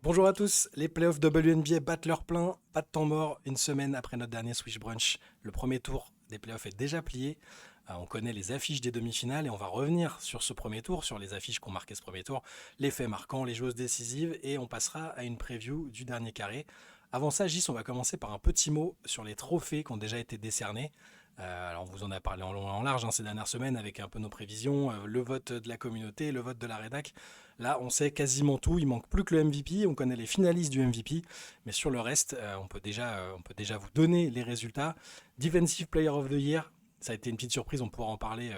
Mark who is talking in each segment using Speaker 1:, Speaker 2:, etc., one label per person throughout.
Speaker 1: Bonjour à tous, les playoffs WNBA battent leur plein, pas de temps mort, une semaine après notre dernier Swish Brunch. Le premier tour des playoffs est déjà plié. On connaît les affiches des demi-finales et on va revenir sur ce premier tour, sur les affiches qui ont marqué ce premier tour, les faits marquants, les joueuses décisives et on passera à une preview du dernier carré. Avant ça, Gis, on va commencer par un petit mot sur les trophées qui ont déjà été décernés. Alors on vous en a parlé en long et en large ces dernières semaines avec un peu nos prévisions, le vote de la communauté, le vote de la rédac. Là, on sait quasiment tout. Il manque plus que le MVP. On connaît les finalistes du MVP. Mais sur le reste, on peut déjà vous donner les résultats. Defensive Player of the Year, ça a été une petite surprise. On pourra en parler.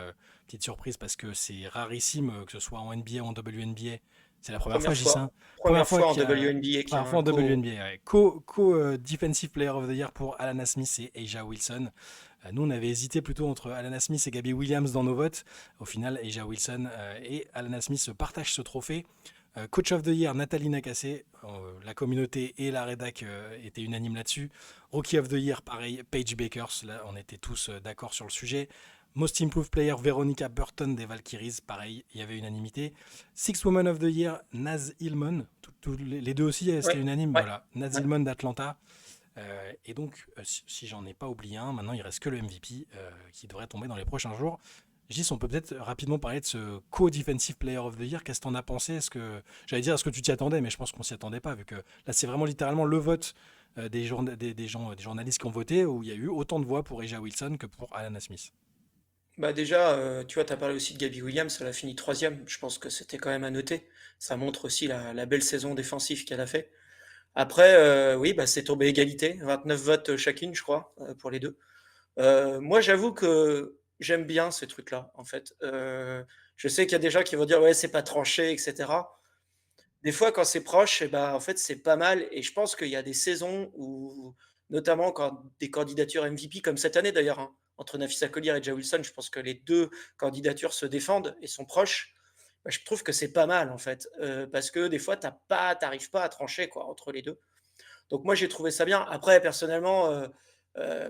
Speaker 1: Petite surprise parce que c'est rarissime, que ce soit en NBA ou en WNBA. C'est la première fois,
Speaker 2: Première
Speaker 1: j'y sais.
Speaker 2: fois,
Speaker 1: Première
Speaker 2: première
Speaker 1: fois
Speaker 2: fois en
Speaker 1: qu'il y a.
Speaker 2: WNBA qu'il y
Speaker 1: Première
Speaker 2: a
Speaker 1: fois
Speaker 2: un
Speaker 1: en
Speaker 2: co.
Speaker 1: WNBA. Ouais. Defensive Player of the Year pour Alana Smith et Aja Wilson. Nous, on avait hésité plutôt entre Alana Smith et Gabby Williams dans nos votes. Au final, Aja Wilson et Alana Smith se partagent ce trophée. Coach of the Year, Nathalie Nakassé. La communauté et la rédac étaient unanimes là-dessus. Rookie of the Year, pareil, Paige Bakers. Là, on était tous d'accord sur le sujet. Most Improved Player, Veronica Burton des Valkyries. Pareil, il y avait unanimité. Six Woman of the Year, Naz Hillman. Les deux aussi, c'était
Speaker 2: Ouais,
Speaker 1: unanime.
Speaker 2: ouais,
Speaker 1: Voilà, Naz
Speaker 2: ouais.
Speaker 1: Hillman d'Atlanta. Et donc, si j'en ai pas oublié un, maintenant il reste que le MVP qui devrait tomber dans les prochains jours. Gis, on peut peut-être rapidement parler de ce co-defensive player of the year. Qu'est-ce que t'en as pensé? J'allais dire, est-ce que tu t'y attendais? Mais je pense qu'on s'y attendait pas, vu que là, c'est vraiment littéralement le vote des journalistes qui ont voté, où il y a eu autant de voix pour Aja Wilson que pour Alana Smith.
Speaker 2: Bah déjà, tu vois, tu as parlé aussi de Gabby Williams, elle a fini troisième. Je pense que c'était quand même à noter. Ça montre aussi la belle saison défensive qu'elle a fait. Après, oui, bah, c'est tombé égalité, 29 votes chacune, je crois, pour les deux. Moi, j'avoue que j'aime bien ces trucs-là, en fait. Je sais qu'il y a des gens qui vont dire, ouais, c'est pas tranché, etc. Des fois, quand c'est proche, eh ben, en fait, c'est pas mal. Et je pense qu'il y a des saisons où, notamment quand des candidatures MVP, comme cette année d'ailleurs, hein, entre Nafisa Collier et Jay Wilson, je pense que les deux candidatures se défendent et sont proches. Bah, je trouve que c'est pas mal en fait, parce que des fois, t'arrives pas à trancher quoi entre les deux. Donc moi, j'ai trouvé ça bien. Après, personnellement,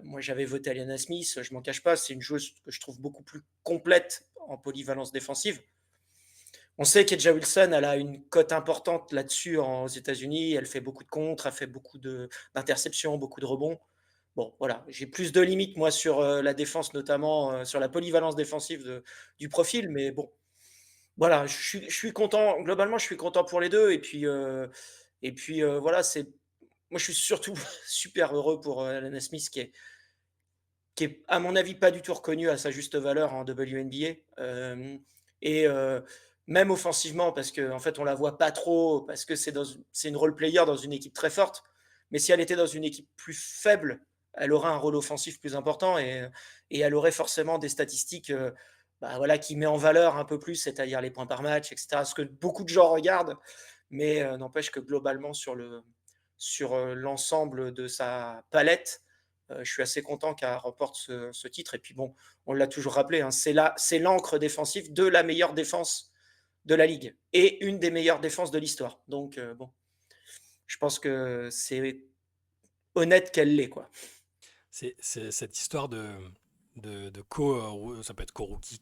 Speaker 2: moi, j'avais voté Aliana Smith. Je m'en cache pas, c'est une joueuse que je trouve beaucoup plus complète en polyvalence défensive. On sait qu'Edja Wilson, elle a une cote importante là-dessus aux États-Unis. Elle fait beaucoup de contres, elle fait beaucoup d'interceptions, beaucoup de rebonds. Bon, voilà, j'ai plus de limites, moi, sur la défense, notamment sur la polyvalence défensive du profil. Mais bon, voilà, je suis content. Globalement, je suis content pour les deux. Et puis voilà, moi, je suis surtout super heureux pour Alana Smith, qui est, à mon avis, pas du tout reconnu à sa juste valeur en WNBA. Et même offensivement, parce qu'en fait, on la voit pas trop, parce que c'est une role player dans une équipe très forte. Mais si elle était dans une équipe plus faible, elle aurait un rôle offensif plus important et elle aurait forcément des statistiques bah, voilà, qui met en valeur un peu plus, c'est-à-dire les points par match, etc. Ce que beaucoup de gens regardent, mais n'empêche que globalement, sur l'ensemble de sa palette, je suis assez content qu'elle remporte ce titre. Et puis bon, on l'a toujours rappelé, hein, c'est l'encre défensive de la meilleure défense de la ligue et une des meilleures défenses de l'histoire. Donc bon, je pense que c'est honnête qu'elle l'est, quoi.
Speaker 1: C'est cette histoire de co, ça peut être co-rookie,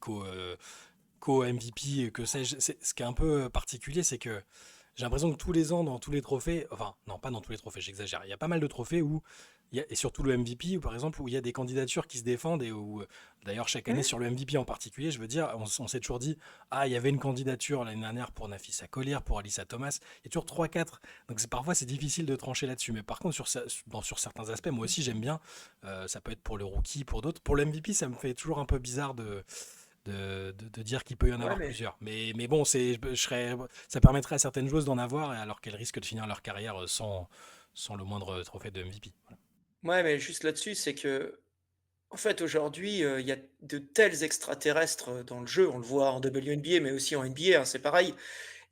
Speaker 1: co-MVP, que sais-je. Ce qui est un peu particulier, c'est que j'ai l'impression que tous les ans, dans tous les trophées, enfin, non, pas dans tous les trophées, j'exagère, il y a pas mal de trophées où, et surtout le MVP, où, par exemple, où il y a des candidatures qui se défendent et où, d'ailleurs, chaque année,
Speaker 2: Mmh.
Speaker 1: sur le MVP en particulier, je veux dire, on s'est toujours dit, ah, il y avait une candidature l'année dernière pour Nafisa Collier, pour Alyssa Thomas, il y a toujours trois quatre, donc parfois c'est difficile de trancher là-dessus. Mais par contre, sur certains aspects, moi aussi, j'aime bien. Ça peut être pour le rookie, pour d'autres. Pour le MVP, ça me fait toujours un peu bizarre de dire qu'il peut y en
Speaker 2: Ouais,
Speaker 1: avoir
Speaker 2: mais
Speaker 1: plusieurs. Mais bon, ça permettrait à certaines joueuses d'en avoir, alors qu'elles risquent de finir leur carrière sans le moindre trophée de MVP. Voilà.
Speaker 2: ouais, mais juste là-dessus, c'est que en fait, aujourd'hui, il y a de tels extraterrestres dans le jeu. On le voit en WNBA, mais aussi en NBA, hein, c'est pareil.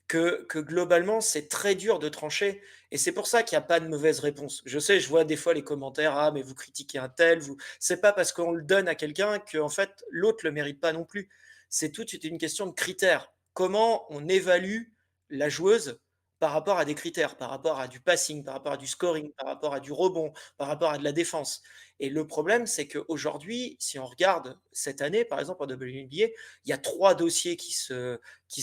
Speaker 2: Que globalement, c'est très dur de trancher et c'est pour ça qu'il y a pas de mauvaise réponse. Je sais, je vois des fois les commentaires: «Ah mais vous critiquez un tel, vous» c'est pas parce qu'on le donne à quelqu'un qu'en fait l'autre le mérite pas non plus. C'est toute une question de critères. Comment on évalue la joueuse par rapport à des critères, par rapport à du passing, par rapport à du scoring, par rapport à du rebond, par rapport à de la défense? Et le problème, c'est qu'aujourd'hui, si on regarde cette année, par exemple en WNBA, il y a 3 dossiers qui se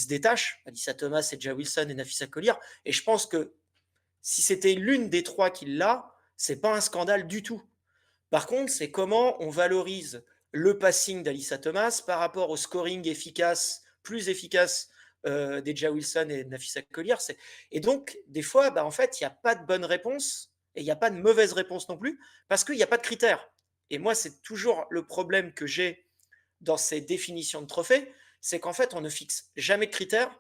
Speaker 2: détachent, Alyssa Thomas, Edja Wilson et Nafisa Collier. Et je pense que Si c'était l'une des 3 qui l'a, c'est pas un scandale du tout. Par contre, c'est comment on valorise le passing d'Alyssa Thomas par rapport au scoring efficace, plus efficace, d'Eja Wilson et de Nafisa Collier. Et donc, des fois, bah, en fait, il y a pas de bonne réponse et il y a pas de mauvaise réponse non plus parce qu'il y a pas de critères. Et moi, c'est toujours le problème que j'ai dans ces définitions de trophées, c'est qu'en fait, on ne fixe jamais de critères,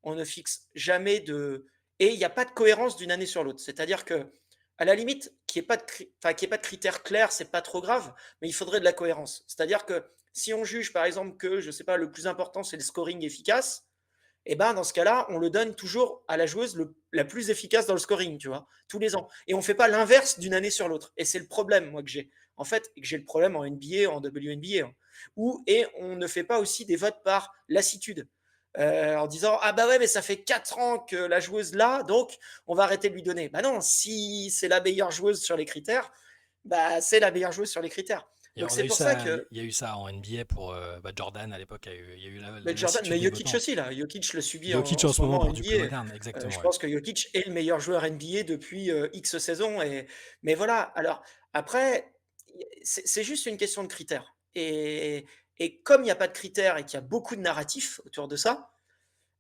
Speaker 2: on ne fixe jamais de et il y a pas de cohérence d'une année sur l'autre. C'est-à-dire que à la limite, qu'il y ait pas de enfin, qu'il y ait pas de critères clairs, c'est pas trop grave, mais il faudrait de la cohérence. C'est-à-dire que si on juge, par exemple, que, je sais pas, le plus important, c'est le scoring efficace, et ben, dans ce cas-là, on le donne toujours à la joueuse la plus efficace dans le scoring, tu vois, tous les ans. Et on ne fait pas l'inverse d'une année sur l'autre. Et c'est le problème, moi, que j'ai. En fait, que j'ai le problème en NBA, en WNBA, hein, et on ne fait pas aussi des votes par lassitude. En disant ah bah ouais mais ça fait 4 ans que la joueuse là donc on va arrêter de lui donner. Bah non, si c'est la meilleure joueuse sur les critères, bah c'est la meilleure joueuse sur les critères.
Speaker 1: Et
Speaker 2: Donc
Speaker 1: on a
Speaker 2: c'est
Speaker 1: eu
Speaker 2: pour ça
Speaker 1: ça,
Speaker 2: que
Speaker 1: il y a eu ça en NBA pour Jordan à l'époque, il y a eu
Speaker 2: mais Jordan,
Speaker 1: lassitude
Speaker 2: mais
Speaker 1: des
Speaker 2: Jokic
Speaker 1: votants.
Speaker 2: aussi là, Jokic le subit
Speaker 1: Jokic
Speaker 2: en
Speaker 1: en
Speaker 2: ce
Speaker 1: ce moment
Speaker 2: moment en
Speaker 1: pour du plus
Speaker 2: NBA.
Speaker 1: moderne, exactement,
Speaker 2: Je
Speaker 1: ouais.
Speaker 2: pense que Jokic est le meilleur joueur NBA depuis X saisons. Mais voilà, alors après, c'est juste une question de critères. Et comme il n'y a pas de critères et qu'il y a beaucoup de narratifs autour de ça,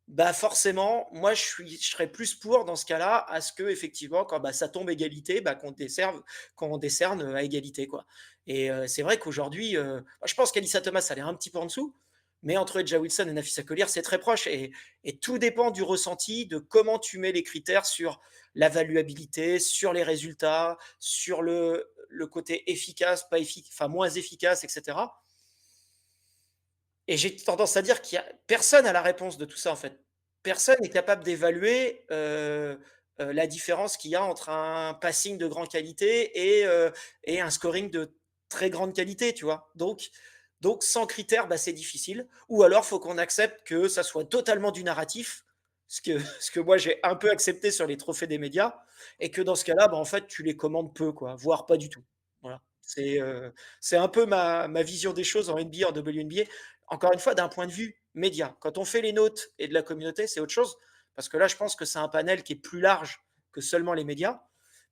Speaker 2: bah forcément, moi je serais plus pour dans ce cas-là à ce que effectivement quand bah, ça tombe égalité, bah, qu'on décerne à égalité quoi. Et c'est vrai qu'aujourd'hui, je pense qu'Alyssa Thomas elle est un petit peu en dessous, mais entre Eja Wilson et Nafisa Collier c'est très proche et tout dépend du ressenti, de comment tu mets les critères sur la valuabilité, sur les résultats, sur le côté efficace, pas efficace, enfin moins efficace, etc. Et j'ai tendance à dire qu'il y a personne a la réponse de tout ça, en fait. Personne n'est capable d'évaluer, la différence qu'il y a entre un passing de grande qualité et un scoring de très grande qualité, tu vois? Donc sans critères, bah, c'est difficile ou alors faut qu'on accepte que ça soit totalement du narratif, ce que moi j'ai un peu accepté sur les trophées des médias et que dans ce cas-là, bah, en fait, tu les commandes peu, quoi, voire pas du tout. Voilà. C'est un peu ma vision des choses en NBA, en WNBA. Encore une fois, d'un point de vue média. Quand on fait les notes et de la communauté, c'est autre chose, parce que là, je pense que c'est un panel qui est plus large que seulement les médias.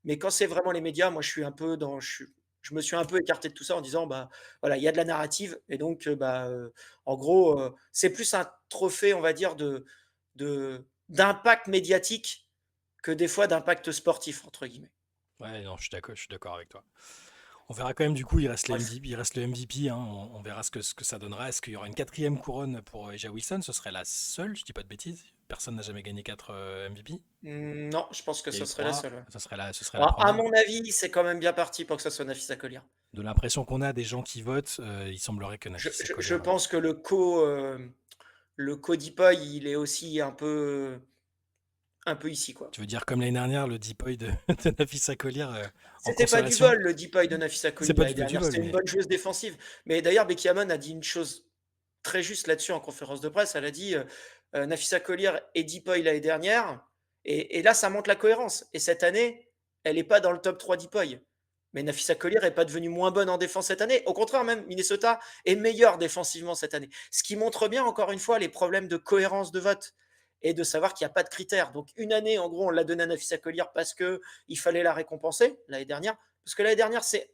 Speaker 2: Mais quand c'est vraiment les médias, moi, je suis un peu dans, je me suis un peu écarté de tout ça en disant, bah, voilà, il y a de la narrative, et donc, en gros, c'est plus un trophée, on va dire, d'impact médiatique que des fois d'impact sportif, entre guillemets.
Speaker 1: Ouais, non, je suis d'accord avec toi. On verra quand même, du coup,
Speaker 2: Bref.
Speaker 1: il reste le MVP, hein, on verra ce que ça donnera. Est-ce qu'il y aura une quatrième couronne pour Eja Wilson? Ce serait la seule, je dis pas de bêtises. Personne n'a jamais gagné 4 MVP.
Speaker 2: Non, je pense que
Speaker 1: Il y a
Speaker 2: ce
Speaker 1: eu
Speaker 2: serait la
Speaker 1: 3,
Speaker 2: seule. Ouais.
Speaker 1: ce serait la
Speaker 2: Alors, à
Speaker 1: première.
Speaker 2: mon avis, c'est quand même bien parti pour que ça soit Nafisa Collier.
Speaker 1: De l'impression qu'on a des gens qui votent, il semblerait que Nafisa
Speaker 2: Je
Speaker 1: Collier.
Speaker 2: pense que le co-Dipoy, il est aussi un peu ici, quoi.
Speaker 1: Tu veux dire comme l'année dernière, le deep de, de Nafisa Collier en
Speaker 2: C'était pas du
Speaker 1: consolation?
Speaker 2: vol, le Dipoy de Nafisa
Speaker 1: C'est
Speaker 2: Collier
Speaker 1: pas
Speaker 2: l'année
Speaker 1: du tout du
Speaker 2: dernière.
Speaker 1: vol,
Speaker 2: C'était une
Speaker 1: mais
Speaker 2: bonne joueuse défensive. Mais d'ailleurs, Becky Hammon a dit une chose très juste là-dessus en conférence de presse. Elle a dit Nafisa Collier et Dipoy l'année dernière. Et là, ça montre la cohérence. Et cette année, elle n'est pas dans le top 3 Dipoy. Mais Nafisa Collier n'est pas devenue moins bonne en défense cette année. Au contraire, même, Minnesota est meilleur défensivement cette année. Ce qui montre bien, encore une fois, les problèmes de cohérence de vote et de savoir qu'il n'y a pas de critères. Donc, une année, en gros, on l'a donné à Nafisa Collier parce qu'il fallait la récompenser l'année dernière. Parce que l'année dernière, c'est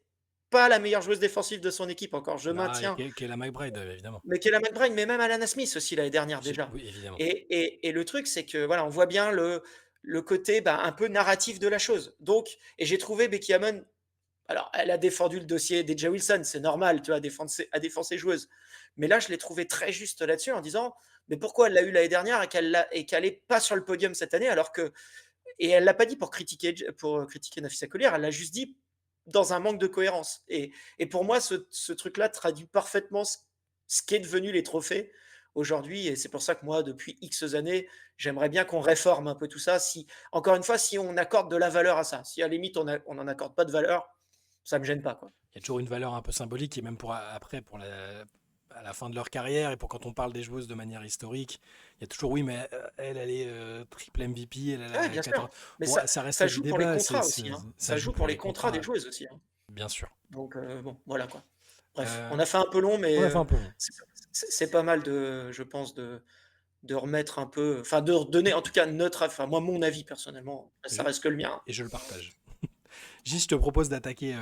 Speaker 2: pas la meilleure joueuse défensive de son équipe encore. Je
Speaker 1: non, il y a
Speaker 2: maintiens.
Speaker 1: Kayla McBride, évidemment.
Speaker 2: Mais Kayla McBride, mais même Alana Smith aussi l'année dernière déjà.
Speaker 1: Oui, évidemment.
Speaker 2: Et le truc, c'est que voilà, on voit bien le côté bah, un peu narratif de la chose. Donc, et j'ai trouvé Becky Hammon. Alors, elle a défendu le dossier d'Eja Wilson, c'est normal, tu vois, à défendre ses joueuses. Mais là, je l'ai trouvé très juste là-dessus en disant, mais pourquoi elle l'a eu l'année dernière et qu'elle n'est pas sur le podium cette année alors que et elle l'a pas dit pour critiquer Nafisa Collier, elle l'a juste dit dans un manque de cohérence. Et pour moi, ce truc-là traduit parfaitement ce qu'est devenu les trophées aujourd'hui. Et c'est pour ça que moi, depuis X années, j'aimerais bien qu'on réforme un peu tout ça. Si, encore une fois, si on accorde de la valeur à ça, si à la limite on n'en accorde pas de valeur, ça me gêne pas, quoi.
Speaker 1: Il y a toujours une valeur un peu symbolique et même pour après, à la fin de leur carrière et pour quand on parle des joueuses de manière historique, il y a toujours oui, mais elle est triple MVP, elle
Speaker 2: Ouais,
Speaker 1: a
Speaker 2: bien
Speaker 1: 14.
Speaker 2: sûr. Mais
Speaker 1: Bon, ça reste
Speaker 2: ça
Speaker 1: du
Speaker 2: joue pour les
Speaker 1: débat,
Speaker 2: contrats aussi, hein.
Speaker 1: ça
Speaker 2: Ça
Speaker 1: joue
Speaker 2: joue
Speaker 1: pour
Speaker 2: pour
Speaker 1: les
Speaker 2: les contrats des
Speaker 1: contrats,
Speaker 2: joueuses aussi, hein.
Speaker 1: bien sûr.
Speaker 2: Donc, bon, voilà quoi. Bref,
Speaker 1: Euh,
Speaker 2: on a fait un peu long, mais
Speaker 1: on a fait un peu long.
Speaker 2: c'est pas mal je pense, de remettre un peu, enfin de redonner en tout cas enfin moi mon avis personnellement, ça
Speaker 1: Je-
Speaker 2: reste que le mien, hein.
Speaker 1: et je le partage. Gis, je te propose d'attaquer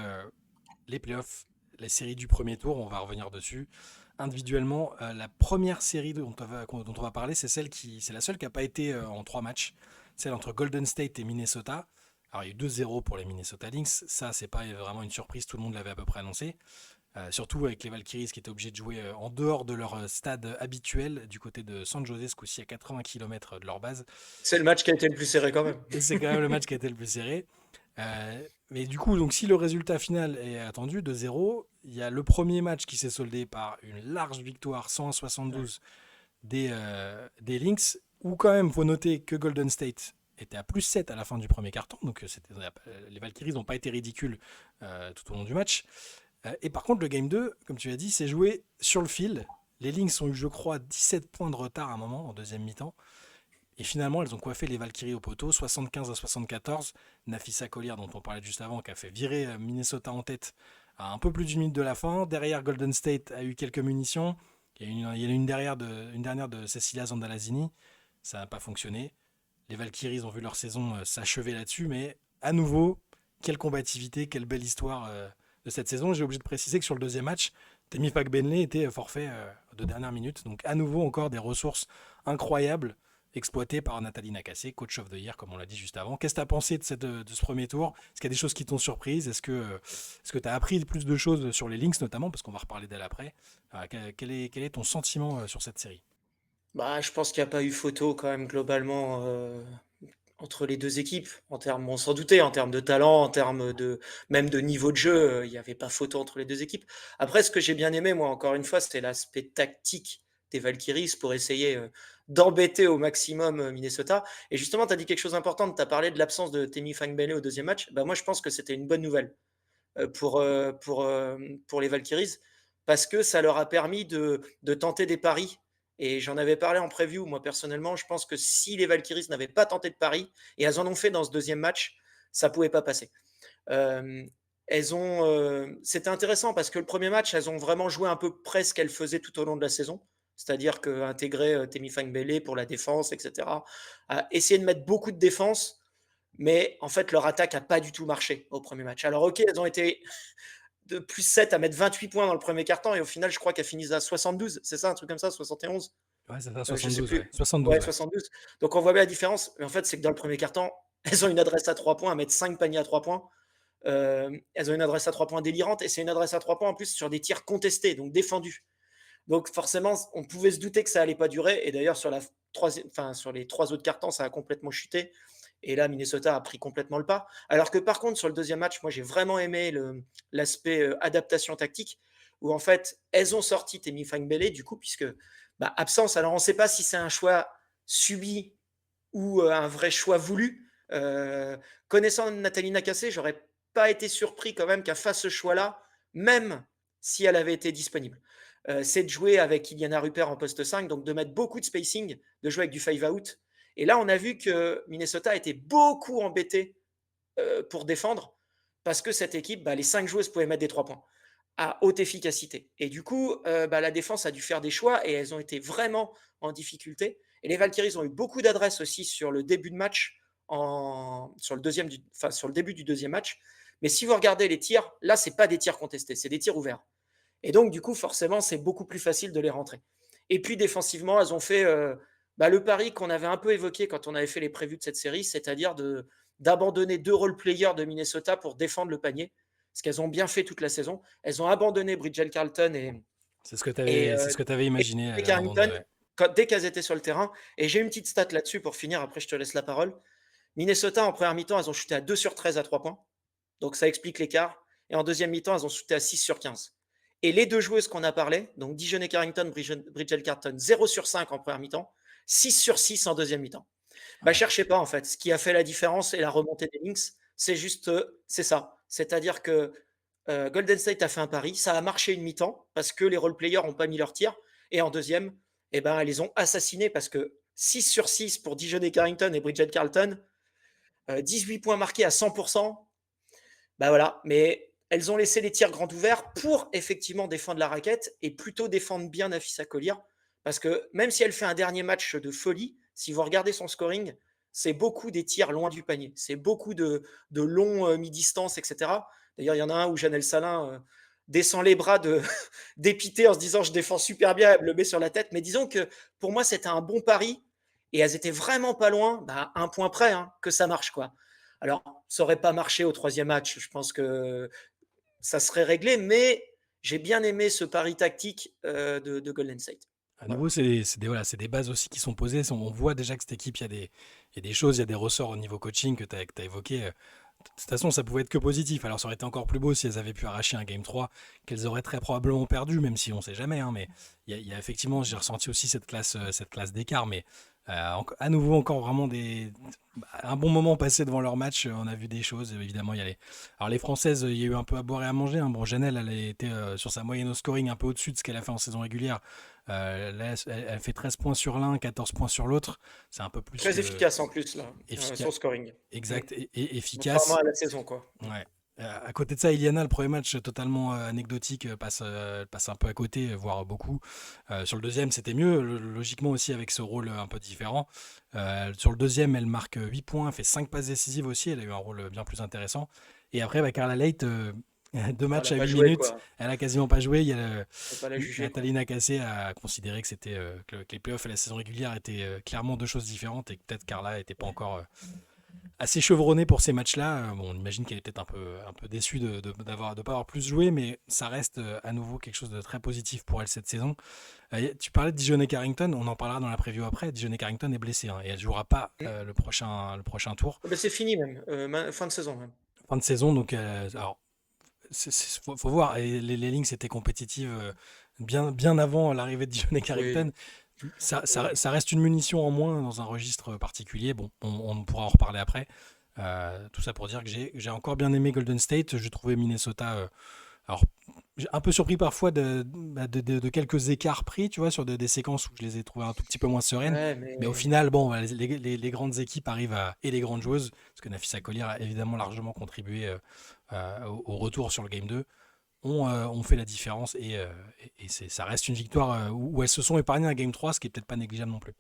Speaker 1: les playoffs, les séries du premier tour, on va revenir dessus. Individuellement, la première série dont on va parler, c'est la seule qui n'a pas été en 3 matchs, celle entre Golden State et Minnesota. Alors il y a eu 2-0 pour les Minnesota Lynx, ça c'est pas vraiment une surprise, tout le monde l'avait à peu près annoncé. Surtout avec les Valkyries qui étaient obligés de jouer en dehors de leur stade habituel du côté de San Jose, ce coup-ci à 80 km de leur base.
Speaker 2: C'est le match qui a été le plus serré quand même.
Speaker 1: Et c'est quand même le match qui a été le plus serré. Mais du coup, donc, si le résultat final est attendu de 0, il y a le premier match qui s'est soldé par une large victoire 172 des Lynx, où quand même, il faut noter que Golden State était à plus 7 à la fin du premier quart-temps, donc les Valkyries n'ont pas été ridicules tout au long du match. Et par contre, le Game 2, comme tu as dit, s'est joué sur le fil. Les Lynx ont eu, je crois, 17 points de retard à un moment en deuxième mi-temps. Et finalement, elles ont coiffé les Valkyries au poteau, 75-74. Nafissa Collier, dont on parlait juste avant, qui a fait virer Minnesota en tête à un peu plus d'une minute de la fin. Derrière, Golden State a eu quelques munitions. Il y en a une dernière de Cecilia Zandalazini. Ça n'a pas fonctionné. Les Valkyries ont vu leur saison s'achever là-dessus, mais à nouveau, quelle combativité, quelle belle histoire de cette saison. J'ai obligé de préciser que sur le deuxième match, Temi Fagbenley était forfait de dernière minute. Donc à nouveau encore des ressources incroyables exploitées par Nathalie Nakassé, coach of the year, comme on l'a dit juste avant. Qu'est-ce que tu as pensé de ce premier tour? Est-ce qu'il y a des choses qui t'ont surprise? Est-ce que tu as appris plus de choses sur les Lynx notamment, parce qu'on va reparler d'elle après? Quel est ton sentiment sur cette série?
Speaker 2: Bah, je pense qu'il y a pas eu photo quand même globalement, entre les 2 équipes. En termes, on s'en doutait, en termes de talent, en termes de même de niveau de jeu, il y avait pas photo entre les 2 équipes. Après, ce que j'ai bien aimé, moi, encore une fois, c'était l'aspect tactique des Valkyries pour essayer, d'embêter au maximum, Minnesota. Et justement, tu as dit quelque chose d'important, tu as parlé de l'absence de Temi Fangbele au deuxième match. Bah, moi, je pense que c'était une bonne nouvelle, pour les Valkyries, parce que ça leur a permis de tenter des paris. Et j'en avais parlé en preview, moi personnellement, je pense que si les Valkyries n'avaient pas tenté de paris, et elles en ont fait dans ce deuxième match, ça ne pouvait pas passer. Euh, C'était intéressant parce que le premier match, elles ont vraiment joué un peu près ce qu'elles faisaient tout au long de la saison, c'est-à-dire qu'intégrer Temi Fangbele pour la défense, etc., à essayer de mettre beaucoup de défense, mais en fait, leur attaque n'a pas du tout marché au premier match. Alors, ok, elles ont été de plus 7 à mettre 28 points dans le premier quart-temps, et au final, je crois qu'elles finissent à 72, c'est ça, un truc comme ça, 71.
Speaker 1: Ouais, c'est ça,
Speaker 2: Je sais
Speaker 1: 72, ouais.
Speaker 2: plus.
Speaker 1: 72,
Speaker 2: Ouais,
Speaker 1: ouais.
Speaker 2: 72. Donc, on voit bien la différence. Mais en fait, c'est que dans le premier quart-temps, elles ont une adresse à 3 points, à mettre 5 paniers à 3 points. Elles ont une adresse à 3 points délirante, et c'est une adresse à 3 points en plus sur des tirs contestés, donc défendus. Donc, forcément, on pouvait se douter que ça allait pas durer. Et d'ailleurs, sur les 3 autres cartons, ça a complètement chuté. Et là, Minnesota a pris complètement le pas. Alors que par contre, sur le deuxième match, moi, j'ai vraiment aimé l'aspect adaptation tactique, où en fait, elles ont sorti Temi Fangbele, du coup, puisque absence. Alors, on ne sait pas si c'est un choix subi ou un vrai choix voulu. Connaissant Nathalie Nakassé, j'aurais pas été surpris quand même qu'elle fasse ce choix-là, même si elle avait été disponible. C'est de jouer avec Iliana Rupert en poste 5, donc de mettre beaucoup de spacing, de jouer avec du 5-out. Et là, on a vu que Minnesota était beaucoup embêté pour défendre, parce que cette équipe, les 5 joueuses pouvaient mettre des 3 points à haute efficacité. Et du coup, la défense a dû faire des choix, et elles ont été vraiment en difficulté. Et les Valkyries ont eu beaucoup d'adresses aussi sur le début de match, sur le début du deuxième match. Mais si vous regardez les tirs, là, c'est pas des tirs contestés, c'est des tirs ouverts. Et donc, du coup, forcément, c'est beaucoup plus facile de les rentrer. Et puis, défensivement, elles ont fait le pari qu'on avait un peu évoqué quand on avait fait les prévus de cette série, c'est-à-dire d'abandonner 2 role-players de Minnesota pour défendre le panier, ce qu'elles ont bien fait toute la saison. Elles ont abandonné Bridgel Carlton et
Speaker 1: C'est ce que t'avais imaginé à l'abandon de.
Speaker 2: Carrington
Speaker 1: Ouais.
Speaker 2: dès qu'elles étaient sur le terrain. Et j'ai une petite stat là-dessus pour finir, après je te laisse la parole. Minnesota, en première mi-temps, elles ont chuté à 2 sur 13 à 3 points. Donc ça explique l'écart. Et en deuxième mi-temps, elles ont chuté à 6 sur 15. Et les 2 joueuses qu'on a parlé, donc Dijon et Carrington, Bridgel Carlton, 0 sur 5 en première mi-temps, 6 sur 6 en deuxième mi-temps.
Speaker 1: Ouais.
Speaker 2: Cherchez pas en fait. Ce qui a fait la différence et la remontée des Lynx, c'est juste, c'est ça. C'est-à-dire que Golden State a fait un pari, ça a marché une mi-temps parce que les role-players n'ont pas mis leur tir. Et en deuxième, elles les ont assassinés parce que 6 sur 6 pour Dijon et Carrington et Bridget Carlton, 18 points marqués à 100%. Voilà. Mais elles ont laissé les tirs grands ouverts pour effectivement défendre la raquette et plutôt défendre bien Nafissa Collier, Parce que même si elle fait un dernier match de folie, si vous regardez son scoring, c'est beaucoup des tirs loin du panier. C'est beaucoup de longs, mi-distance et cetera. D'ailleurs, il y en a un où Janelle Salin, descend les bras de dépité en se disant: «Je défends super bien», elle me le met sur la tête. Mais disons que pour moi, c'était un bon pari et elles étaient vraiment pas loin, bah, à un point près, hein, que ça marche, quoi. Alors, ça aurait pas marché au troisième match. Je pense que ça serait réglé, mais j'ai bien aimé ce pari tactique, de Golden State.
Speaker 1: À
Speaker 2: Voilà.
Speaker 1: nouveau, voilà, c'est des bases aussi qui sont posées. On voit déjà que cette équipe, il y a des choses, il y a des ressorts au niveau coaching que tu as évoqué. De toute façon, ça pouvait être que positif. Alors, ça aurait été encore plus beau si elles avaient pu arracher un Game 3 qu'elles auraient très probablement perdu, même si on ne sait jamais, hein, mais il y a effectivement, j'ai ressenti aussi cette classe d'écart. Mais à nouveau, encore vraiment un bon moment passé devant leur match. On a vu des choses. Évidemment, alors, les Françaises, il y a eu un peu à boire et à manger, hein. Bon, Janelle, elle a été sur sa moyenne au scoring un peu au-dessus de ce qu'elle a fait en saison régulière. Là, elle fait 13 points sur l'un, 14 points sur l'autre. C'est un peu plus
Speaker 2: Très efficace en plus là, sur
Speaker 1: efficace,
Speaker 2: le scoring. Mmh.
Speaker 1: exact et
Speaker 2: Contrairement
Speaker 1: efficace.
Speaker 2: à la saison quoi. Mmh.
Speaker 1: Ouais. À côté de ça, Iliana, le premier match totalement anecdotique, passe un peu à côté, voire beaucoup. Sur le deuxième, c'était mieux, logiquement aussi avec ce rôle un peu différent. Sur le deuxième, elle marque 8 points, elle fait 5 passes décisives aussi, elle a eu un rôle bien plus intéressant. Et après, bah, Carla Leight, deux
Speaker 2: Ah, elle
Speaker 1: matchs
Speaker 2: a
Speaker 1: à
Speaker 2: pas
Speaker 1: 8
Speaker 2: joué
Speaker 1: minutes,
Speaker 2: quoi,
Speaker 1: elle a quasiment pas joué.
Speaker 2: faut pas la juger quoi.
Speaker 1: Natalina Cassé a considéré que que les playoffs et la saison régulière étaient clairement deux choses différentes et que peut-être Carla n'était pas encore assez chevronnée pour ces matchs-là. Bon, on imagine qu'elle était un peu déçue de pas avoir plus joué, mais ça reste à nouveau quelque chose de très positif pour elle cette saison. Tu parlais de Dijonne Carrington, on en parlera dans la preview après. Dijonne Carrington est blessée, hein, et elle jouera pas
Speaker 2: Mmh.
Speaker 1: le prochain tour.
Speaker 2: Ah bah, c'est fini même, fin de saison même.
Speaker 1: Fin de saison, donc alors faut voir. Et les Lynx étaient compétitives bien avant l'arrivée de Dijonne
Speaker 2: Oui,
Speaker 1: Carrington.
Speaker 2: oui.
Speaker 1: Ça reste une munition en moins dans un registre particulier. Bon, on pourra en reparler après. Tout ça pour dire que j'ai encore bien aimé Golden State. J'ai trouvé Minnesota. Alors, j'ai un peu surpris parfois de quelques écarts pris, tu vois, sur des séquences où je les ai trouvées un tout petit peu moins sereines.
Speaker 2: Ouais,
Speaker 1: Mais au
Speaker 2: mais
Speaker 1: final, bon, bah, les grandes équipes arrivent et les grandes joueuses, parce que Nafisa Collier a évidemment largement contribué au retour sur le Game 2, ont fait la différence et ça reste une victoire où elles se sont épargnées un Game 3, ce qui est peut-être pas négligeable non plus.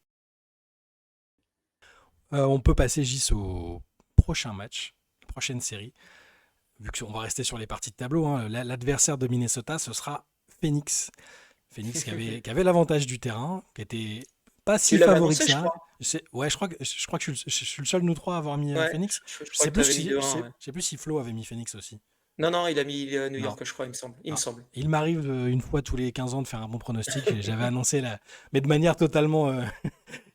Speaker 1: On peut passer, Gis, au prochain match, prochaine série. Vu qu'on va rester sur les parties de tableau, hein, l'adversaire de Minnesota, ce sera Phoenix. Phoenix qui avait l'avantage du terrain, qui était pas
Speaker 2: tu
Speaker 1: si
Speaker 2: l'avais
Speaker 1: favori que
Speaker 2: annoncé je
Speaker 1: ça.
Speaker 2: crois?
Speaker 1: Ouais, je crois que je suis le seul de nous trois à avoir mis
Speaker 2: Ouais,
Speaker 1: Phoenix.
Speaker 2: je crois que tu avais mis
Speaker 1: Je sais plus si Flo avait mis Phoenix aussi.
Speaker 2: non, non, il a mis, New
Speaker 1: Non.
Speaker 2: York je crois, il me
Speaker 1: Ah.
Speaker 2: semble.
Speaker 1: Il m'arrive une fois tous les 15 ans de faire un bon pronostic. J'avais annoncé mais de manière totalement,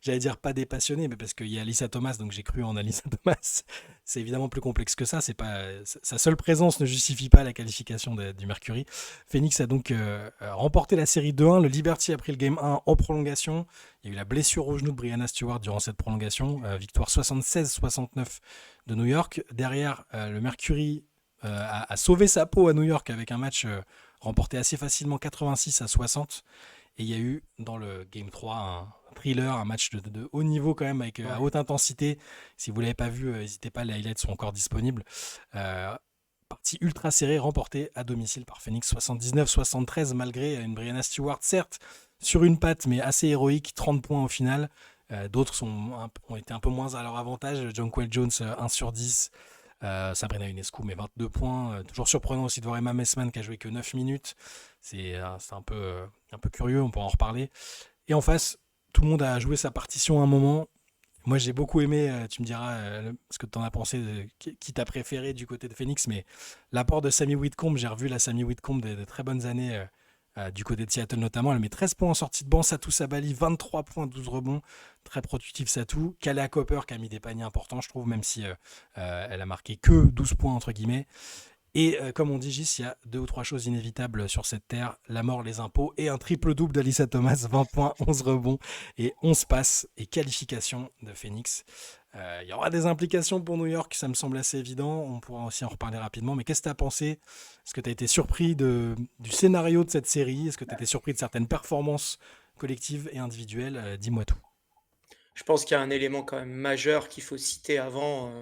Speaker 1: j'allais dire pas dépassionnée, mais parce qu'il y a Alyssa Thomas, donc j'ai cru en Alyssa Thomas. C'est évidemment plus complexe que ça. C'est pas sa seule présence ne justifie pas la qualification du Mercury. Phoenix a donc remporté la série 2-1. Le Liberty a pris le game 1 en prolongation. Il y a eu la blessure au genou de Brianna Stewart durant cette prolongation. Victoire 76-69 de New York. Derrière, le Mercury a sauvé sa peau à New York avec un match remporté assez facilement 86-60. Et il y a eu dans le Game 3 un thriller, un match de haut niveau quand même, avec à
Speaker 2: Ouais.
Speaker 1: haute intensité. Si vous ne l'avez pas vu, n'hésitez pas, les highlights sont encore disponibles. Euh, Partie ultra serrée remportée à domicile par Phoenix 79-73 malgré une Brianna Stewart certes sur une patte mais assez héroïque, 30 points au final. D'autres ont été un peu moins à leur avantage. Jonquel Jones 1 sur 10, Sabrina Ionescu, mais 22 points. Toujours surprenant aussi de voir Emma Messman qui a joué que 9 minutes. C'est un peu curieux, on pourra en reparler. Et en face, tout le monde a joué sa partition à un moment. Moi, j'ai beaucoup aimé, tu me diras ce que tu en as pensé, qui t'a préféré du côté de Phoenix, mais l'apport de Sammy Whitcomb, j'ai revu la Sammy Whitcomb de très bonnes années du côté de Seattle notamment. Elle met 13 points en sortie de banc, Satou Sabali, 23 points, 12 rebonds, très productif Satou. Kalea Copper qui a mis des paniers importants, je trouve, même si elle a marqué que 12 points entre guillemets. Et comme on dit, Gis, il y a deux ou trois choses inévitables sur cette terre, la mort, les impôts et un triple-double d'Alyssa Thomas, 20 points, 11 rebonds et 11 passes et qualification de Phoenix. Il y aura des implications pour New York, ça me semble assez évident, on pourra aussi en reparler rapidement, mais qu'est-ce que tu as pensé? Est-ce que tu as été surpris du scénario de cette série? Est-ce que tu as été surpris de certaines performances collectives et individuelles? Dis-moi tout.
Speaker 2: Je pense qu'il y a un élément quand même majeur qu'il faut citer avant,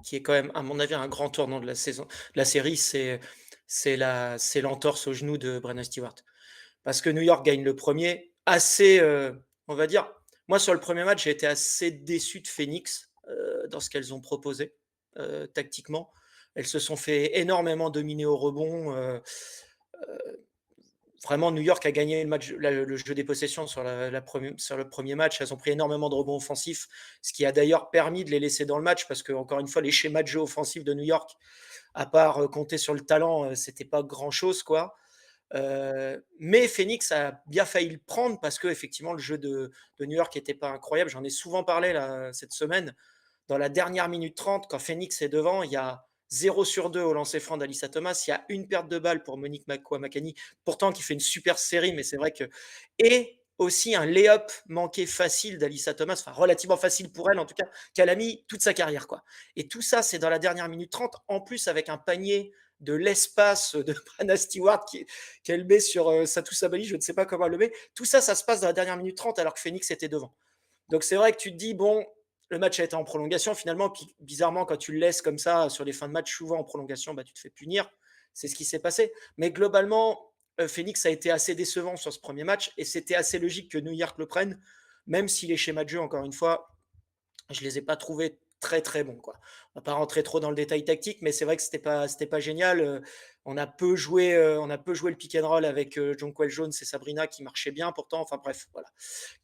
Speaker 2: qui est quand même, à mon avis, un grand tournant de la saison de la série, c'est l'entorse au genou de Breanna Stewart. Parce que New York gagne le premier assez, on va dire, moi sur le premier match, j'ai été assez déçu de Phoenix, dans ce qu'elles ont proposé, tactiquement. Elles se sont fait énormément dominer au rebond, vraiment New York a gagné le jeu des possessions sur le premier match. Elles ont pris énormément de rebonds offensifs, ce qui a d'ailleurs permis de les laisser dans le match parce que encore une fois, les schémas de jeu offensifs de New York, à part, compter sur le talent, c'était pas grand-chose, quoi. Mais Phoenix a bien failli le prendre parce qu'effectivement le jeu de New York était pas incroyable. J'en ai souvent parlé là, cette semaine. Dans la dernière minute 30, quand Phoenix est devant, il y a 0 sur 2 au lancer franc d'Alyssa Thomas. Il y a une perte de balle pour Monique Makani, pourtant qui fait une super série, mais c'est vrai que. Et aussi un lay-up manqué facile d'Alyssa Thomas, enfin relativement facile pour elle en tout cas, qu'elle a mis toute sa carrière, quoi. Et tout ça, c'est dans la dernière minute 30, en plus avec un panier de l'espace de Brana Stewart qu'elle met sur Satou Sabali, je ne sais pas comment elle le met. Tout ça, ça se passe dans la dernière minute 30 alors que Phoenix était devant. Donc c'est vrai que tu te dis, bon, le match a été en prolongation finalement, puis bizarrement, quand tu le laisses comme ça sur les fins de match, souvent en prolongation, bah, tu te fais punir. C'est ce qui s'est passé. Mais globalement, Phoenix a été assez décevant sur ce premier match et c'était assez logique que New York le prenne, même si les schémas de jeu, encore une fois, je les ai pas trouvés très très bons, quoi. On va pas rentrer trop dans le détail tactique, mais c'est vrai que c'était pas génial. On a peu joué le pick and roll avec Jonquel Jones et Sabrina qui marchait bien pourtant. Enfin bref, voilà.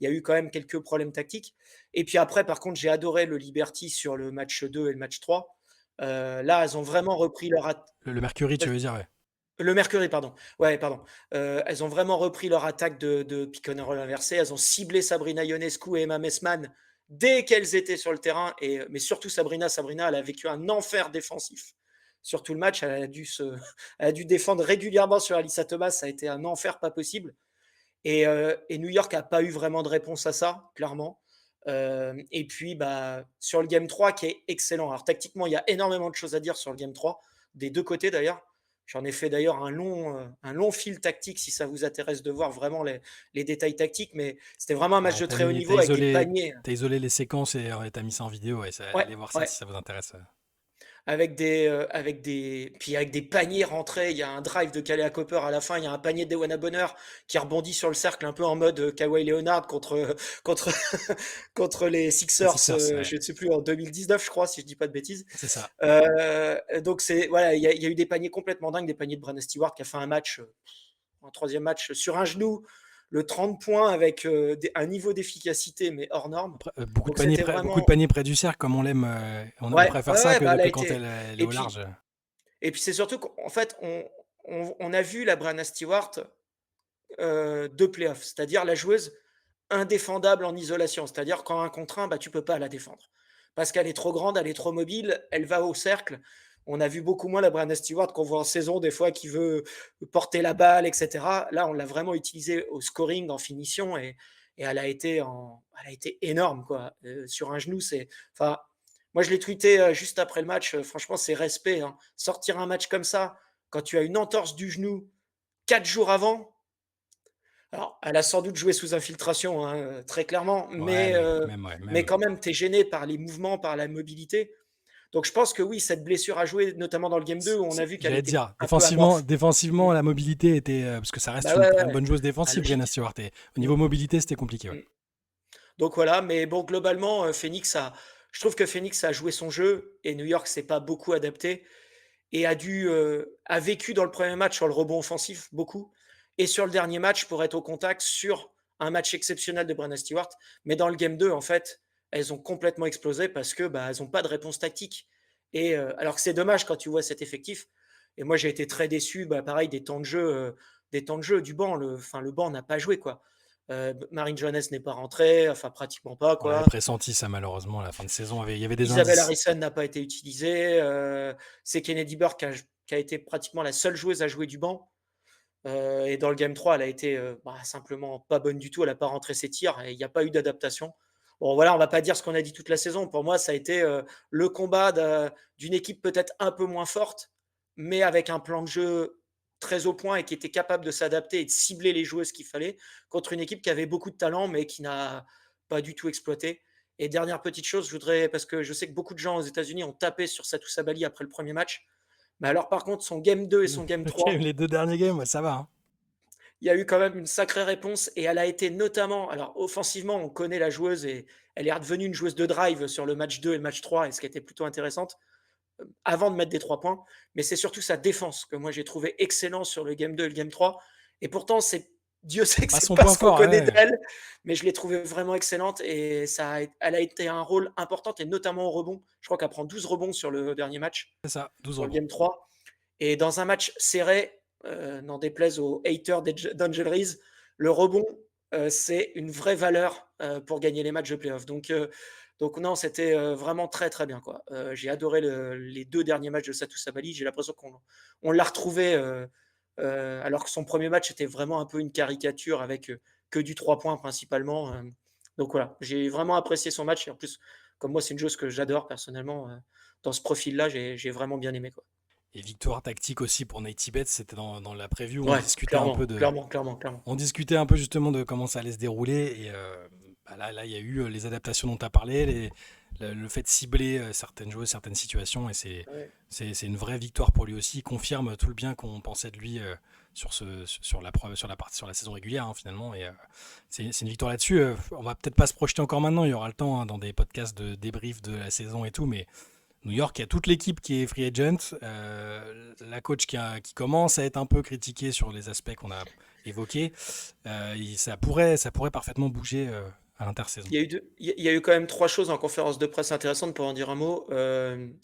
Speaker 2: Il y a eu quand même quelques problèmes tactiques. Et puis après, par contre, j'ai adoré le Liberty sur le match 2 et le match 3. Là, elles ont vraiment repris
Speaker 1: Le Mercury, tu veux dire, ouais.
Speaker 2: le Mercury, pardon. Ouais, pardon. Elles ont vraiment repris leur attaque de pick and roll inversé. Elles ont ciblé Sabrina Ionescu et Emma Messman dès qu'elles étaient sur le terrain. Mais surtout Sabrina. Sabrina, elle a vécu un enfer défensif sur tout le match. Elle a dû défendre régulièrement sur Alyssa Thomas. Ça a été un enfer pas possible. Et New York n'a pas eu vraiment de réponse à ça, clairement. Et puis, bah, sur le Game 3, qui est excellent. Alors, tactiquement, il y a énormément de choses à dire sur le Game 3, des deux côtés d'ailleurs. J'en ai fait d'ailleurs un long fil tactique si ça vous intéresse de voir vraiment les détails tactiques. Mais c'était vraiment un match
Speaker 1: Ouais,
Speaker 2: de très haut niveau avec des paniers.
Speaker 1: t'as isolé les séquences et t'as mis ça en vidéo. Ouais,
Speaker 2: Ouais,
Speaker 1: allez voir ça
Speaker 2: ouais.
Speaker 1: si ça vous intéresse.
Speaker 2: Puis avec des paniers rentrés. Il y a un drive de Kalea Copper à la fin. Il y a un panier de Dewana Bonner qui rebondit sur le cercle un peu en mode Kawhi Leonard contre, contre les
Speaker 1: Les
Speaker 2: Sixers,
Speaker 1: Sixers, ouais.
Speaker 2: je ne sais plus, en 2019, je crois, si je dis pas de bêtises.
Speaker 1: C'est ça.
Speaker 2: Donc voilà, il y a eu des paniers complètement dingues, des paniers de Brandon Stewart qui a fait un match, un troisième match sur un genou, le 30 points avec un niveau d'efficacité mais hors norme.
Speaker 1: Après,
Speaker 2: Donc c'était
Speaker 1: beaucoup de
Speaker 2: vraiment.
Speaker 1: paniers près du cercle, comme on l'aime. On
Speaker 2: Ouais,
Speaker 1: préfère
Speaker 2: ouais,
Speaker 1: ça
Speaker 2: ouais, bah, elle a
Speaker 1: que quand
Speaker 2: été.
Speaker 1: elle est
Speaker 2: Et
Speaker 1: au large.
Speaker 2: puis, et puis c'est surtout qu'en fait, on a vu la Brianna Stewart de playoff, c'est-à-dire la joueuse indéfendable en isolation. C'est-à-dire quand un contre un, bah, tu peux pas la défendre. Parce qu'elle est trop grande, elle est trop mobile, elle va au cercle. On a vu beaucoup moins la Brianna Stewart qu'on voit en saison, des fois, qui veut porter la balle, etc. Là, on l'a vraiment utilisée au scoring, en finition, et elle a été énorme, quoi. Sur un genou, enfin, moi, je l'ai tweeté juste après le match. Franchement, c'est respect, hein. Sortir un match comme ça, quand tu as une entorse du genou 4 jours avant. Alors, elle a sans doute joué sous infiltration, hein, très clairement,
Speaker 1: Ouais, mais même, ouais,
Speaker 2: mais
Speaker 1: même.
Speaker 2: quand même, tu es gêné par les mouvements, par la mobilité. Donc, je pense que oui, cette blessure a joué, notamment dans le game 2, où on a vu qu'elle
Speaker 1: J'allais te
Speaker 2: était
Speaker 1: dire,
Speaker 2: un peu amorphe.
Speaker 1: défensivement,
Speaker 2: Mm.
Speaker 1: la mobilité était. Parce que ça reste
Speaker 2: Bah
Speaker 1: une
Speaker 2: ouais,
Speaker 1: très
Speaker 2: ouais.
Speaker 1: bonne joueuse
Speaker 2: Ah,
Speaker 1: défensive, Brianna
Speaker 2: logique.
Speaker 1: Stewart. Et au
Speaker 2: Mm.
Speaker 1: niveau mobilité, c'était compliqué, ouais.
Speaker 2: Mm. Donc voilà, mais bon, globalement, je trouve que Phoenix a joué son jeu et New York s'est pas beaucoup adapté et a vécu dans le premier match sur le rebond offensif beaucoup et sur le dernier match pour être au contact sur un match exceptionnel de Brenna Stewart. Mais dans le game 2, en fait, elles ont complètement explosé parce que bah, elles n'ont pas de réponse tactique. Et alors que c'est dommage quand tu vois cet effectif. Et moi, j'ai été très déçu, bah, pareil, des temps de jeu du banc. Le banc n'a pas joué, quoi. Marine Johannes n'est pas rentrée, enfin pratiquement pas,
Speaker 1: On l'avait
Speaker 2: quoi.
Speaker 1: pressenti, ça, malheureusement, à la fin de saison. Il y avait des
Speaker 2: Isabelle
Speaker 1: indices.
Speaker 2: Harrison n'a pas été utilisée. C'est Kennedy Burke qui a été pratiquement la seule joueuse à jouer du banc. Et dans le game 3, elle a été bah, simplement pas bonne du tout. Elle n'a pas rentré ses tirs et il n'y a pas eu d'adaptation. Bon, voilà, on ne va pas dire ce qu'on a dit toute la saison. Pour moi, ça a été le combat d'une équipe peut-être un peu moins forte, mais avec un plan de jeu très au point et qui était capable de s'adapter et de cibler les joueuses qu'il fallait contre une équipe qui avait beaucoup de talent, mais qui n'a pas du tout exploité. Et dernière petite chose, parce que je sais que beaucoup de gens aux États-Unis ont tapé sur Satou Sabali après le premier match. Mais alors, par contre, son game 2 et son game 3,
Speaker 1: Les deux derniers games, ouais, ça va, hein.
Speaker 2: il y a eu quand même une sacrée réponse et elle a été notamment, alors offensivement, on connaît la joueuse et elle est redevenue une joueuse de drive sur le match 2 et le match 3 et ce qui était plutôt intéressante, avant de mettre des 3 points. Mais c'est surtout sa défense que moi j'ai trouvé excellent sur le game 2 et le game 3. Et pourtant, Dieu sait que
Speaker 1: Pas
Speaker 2: c'est
Speaker 1: son
Speaker 2: pas
Speaker 1: point
Speaker 2: ce qu'on
Speaker 1: fort,
Speaker 2: connaît
Speaker 1: ouais.
Speaker 2: d'elle, mais je l'ai trouvée vraiment excellente et elle a été un rôle important et notamment au rebond. Je crois qu'elle prend 12 rebonds sur le dernier match,
Speaker 1: C'est ça, 12
Speaker 2: sur le
Speaker 1: rebonds.
Speaker 2: game 3. Et dans un match serré, n'en déplaise aux haters d'Angel Reese, le rebond, c'est une vraie valeur pour gagner les matchs de playoff. Donc non, c'était vraiment très très bien, quoi. J'ai adoré les 2 derniers matchs de Satou Sabali. J'ai l'impression qu'on l'a retrouvé, alors que son premier match était vraiment un peu une caricature avec que du 3 points principalement. Donc voilà, j'ai vraiment apprécié son match. Et en plus, comme moi, c'est une chose que j'adore personnellement. Dans ce profil-là, j'ai vraiment bien aimé, quoi.
Speaker 1: Et victoire tactique aussi pour Nate Tibet, c'était dans la preview,
Speaker 2: Ouais, clairement, clairement, clairement, clairement.
Speaker 1: on discutait un peu justement de comment ça allait se dérouler. Et bah là, il y a eu les adaptations dont tu as parlé, le fait de cibler certaines joueuses, certaines situations. Et
Speaker 2: Ouais.
Speaker 1: c'est une vraie victoire pour lui aussi. Il confirme tout le bien qu'on pensait de lui sur la saison régulière, hein, finalement. Et c'est une victoire là-dessus. On va peut-être pas se projeter encore maintenant. Il y aura le temps, hein, dans des podcasts de débrief de la saison et tout. Mais New York, il y a toute l'équipe qui est free agent, la coach qui commence à être un peu critiquée sur les aspects qu'on a évoqués. Ça pourrait parfaitement bouger à l'intersaison.
Speaker 2: Il y a eu quand même 3 choses en conférence de presse intéressantes pour en dire un mot.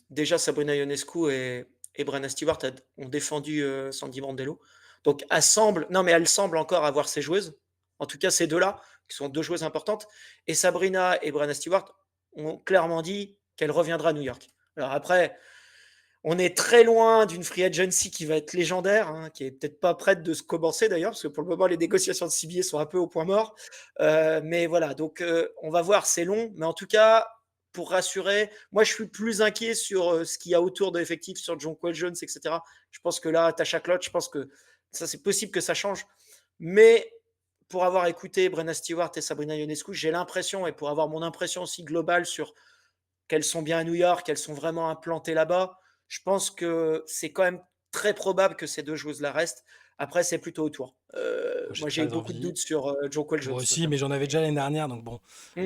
Speaker 2: Déjà, Sabrina Ionescu et Brenna Stewart ont défendu Sandy Brondello. Donc, elle semble encore avoir ses joueuses. En tout cas, ces deux-là, qui sont 2 joueuses importantes. Et Sabrina et Brenna Stewart ont clairement dit qu'elle reviendra à New York. Alors après, on est très loin d'une free agency qui va être légendaire, hein, qui est peut-être pas prête de se commencer d'ailleurs, parce que pour le moment, les négociations de CBA sont un peu au point mort. Mais voilà, donc on va voir, c'est long. Mais en tout cas, pour rassurer, moi je suis plus inquiet sur ce qu'il y a autour de l'effectif, sur Jonquel Jones, etc. Je pense que là, Tasha Clotte, je pense que ça c'est possible que ça change. Mais pour avoir écouté Brenna Stewart et Sabrina Ionescu, j'ai l'impression, et pour avoir mon impression aussi globale sur qu'elles sont bien à New York, qu'elles sont vraiment implantées là-bas. Je pense que c'est quand même très probable que ces 2 joueuses-là restent. Après, c'est plutôt autour.
Speaker 1: Moi, j'ai
Speaker 2: Moi, j'ai eu
Speaker 1: très
Speaker 2: beaucoup de
Speaker 1: envie.
Speaker 2: doutes sur Jonquel Jones,
Speaker 1: Moi aussi, mais
Speaker 2: notamment.
Speaker 1: j'en avais déjà l'année dernière, donc bon.
Speaker 2: Mm.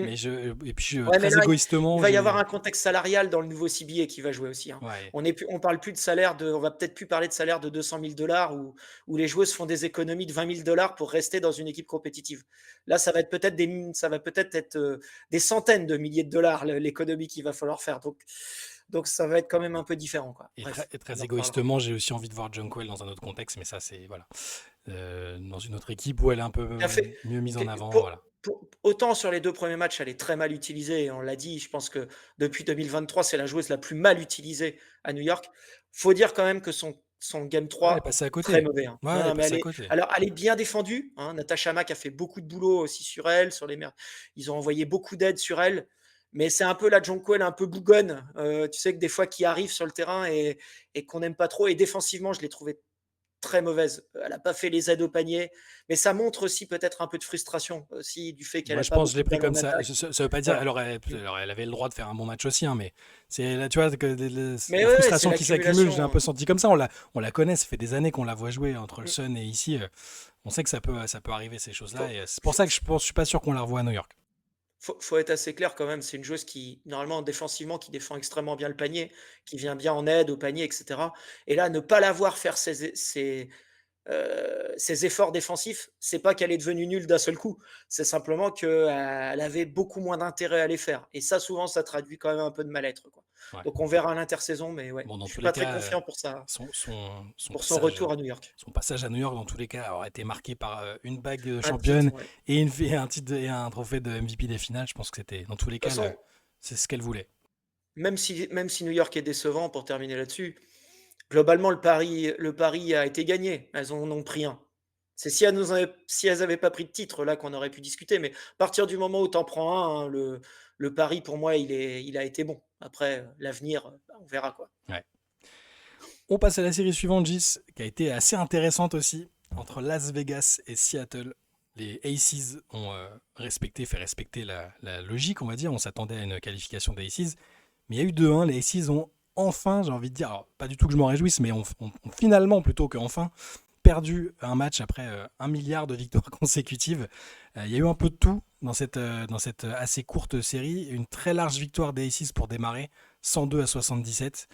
Speaker 1: Et puis,
Speaker 2: Ouais, mais
Speaker 1: très
Speaker 2: là, il
Speaker 1: égoïstement,
Speaker 2: va y avoir un contexte salarial dans le nouveau CBA qui va jouer aussi, hein.
Speaker 1: ouais.
Speaker 2: On parle plus de on va peut-être plus parler de salaire de 200 000 dollars où les joueuses font des économies de 20 000 dollars pour rester dans une équipe compétitive. Là, ça va peut-être être des centaines de milliers de dollars l'économie qu'il va falloir faire. Donc, ça va être quand même un peu différent, quoi. Bref,
Speaker 1: Et
Speaker 2: on
Speaker 1: très
Speaker 2: en reparlera.
Speaker 1: égoïstement, j'ai aussi envie de voir Junkwell dans un autre contexte, mais ça, c'est voilà. Dans une autre équipe où elle est un peu
Speaker 2: Tout à fait.
Speaker 1: mieux mise en avant,
Speaker 2: Pour,
Speaker 1: voilà.
Speaker 2: autant sur les 2 premiers matchs, elle est très mal utilisée. Et on l'a dit, je pense que depuis 2023, c'est la joueuse la plus mal utilisée à New York. Faut dire quand même que son game
Speaker 1: Ouais, elle est
Speaker 2: 3 est
Speaker 1: passée à
Speaker 2: très
Speaker 1: côté.
Speaker 2: mauvais, hein.
Speaker 1: Ouais,
Speaker 2: Non,
Speaker 1: elle est
Speaker 2: non, mais
Speaker 1: passée à côté.
Speaker 2: alors, elle est bien défendue, hein. Natasha Mack a fait beaucoup de boulot aussi sur elle, sur les mers. Ils ont envoyé beaucoup d'aide sur elle. Mais c'est un peu la Jonquel un peu bougonne. Tu sais que des fois qui arrive sur le terrain et qu'on n'aime pas trop. Et défensivement, je l'ai trouvé très mauvaise. Elle n'a pas fait les aides au panier, mais ça montre aussi peut-être un peu de frustration aussi du fait qu'elle
Speaker 1: Moi,
Speaker 2: n'a
Speaker 1: je
Speaker 2: pas
Speaker 1: pense que je
Speaker 2: beaucoup
Speaker 1: l'ai
Speaker 2: de
Speaker 1: pris
Speaker 2: ballons
Speaker 1: comme
Speaker 2: en
Speaker 1: ça.
Speaker 2: attaque.
Speaker 1: Ça veut pas dire.
Speaker 2: Voilà.
Speaker 1: Alors, elle avait le droit de faire un bon match aussi, hein, mais c'est là, tu vois, que
Speaker 2: Mais
Speaker 1: la
Speaker 2: ouais, c'est
Speaker 1: frustration qui s'accumule, je l'ai un
Speaker 2: l'accumulation.
Speaker 1: peu senti comme ça. On la connaît, ça fait des années qu'on la voit jouer entre le Sun et ici. On sait que ça peut arriver, ces choses-là.
Speaker 2: Faut,
Speaker 1: Et c'est pour ça que je suis pas sûr qu'on la revoie à New York.
Speaker 2: faut être assez clair quand même. C'est une joueuse qui, normalement, défensivement, qui défend extrêmement bien le panier, qui vient bien en aide au panier, etc. Et là, ne pas la voir faire ses efforts défensifs, c'est pas qu'elle est devenue nulle d'un seul coup. C'est simplement qu'elle avait beaucoup moins d'intérêt à les faire. Et ça, souvent, ça traduit quand même un peu de mal-être, quoi.
Speaker 1: Ouais.
Speaker 2: Donc, on verra à l'intersaison, mais ouais,
Speaker 1: Bon, dans
Speaker 2: je suis
Speaker 1: tous les
Speaker 2: pas très
Speaker 1: cas,
Speaker 2: confiant pour ça,
Speaker 1: son, son, son
Speaker 2: pour son
Speaker 1: passage,
Speaker 2: retour à New York.
Speaker 1: son passage à New York, dans tous les cas, aura été marqué par une bague de
Speaker 2: Un titre,
Speaker 1: championne
Speaker 2: ouais. De
Speaker 1: et un titre et un trophée de MVP des finales. Je pense que c'était, dans tous les
Speaker 2: toute
Speaker 1: cas,
Speaker 2: façon,
Speaker 1: c'est ce qu'elle voulait.
Speaker 2: même si New York est décevant, pour terminer là-dessus, globalement, le pari a été gagné. Elles en ont pris un. C'est si elles n'avaient pas pris de titre, là, qu'on aurait pu discuter. Mais à partir du moment où tu en prends un, hein, le pari, pour moi, il a été bon. Après, l'avenir, on verra, quoi.
Speaker 1: Ouais. On passe à la série suivante, Gis, qui a été assez intéressante aussi, entre Las Vegas et Seattle. Les Aces ont fait respecter la logique, on va dire. On s'attendait à une qualification des Aces. Mais il y a eu 2-1. Les Aces ont enfin, j'ai envie de dire, alors, pas du tout que je m'en réjouisse, mais finalement, plutôt qu'enfin, perdu un match après 1 milliard de victoires consécutives. Il y a eu un peu de tout dans cette assez courte série. Une très large victoire des Aces pour démarrer, 102-77.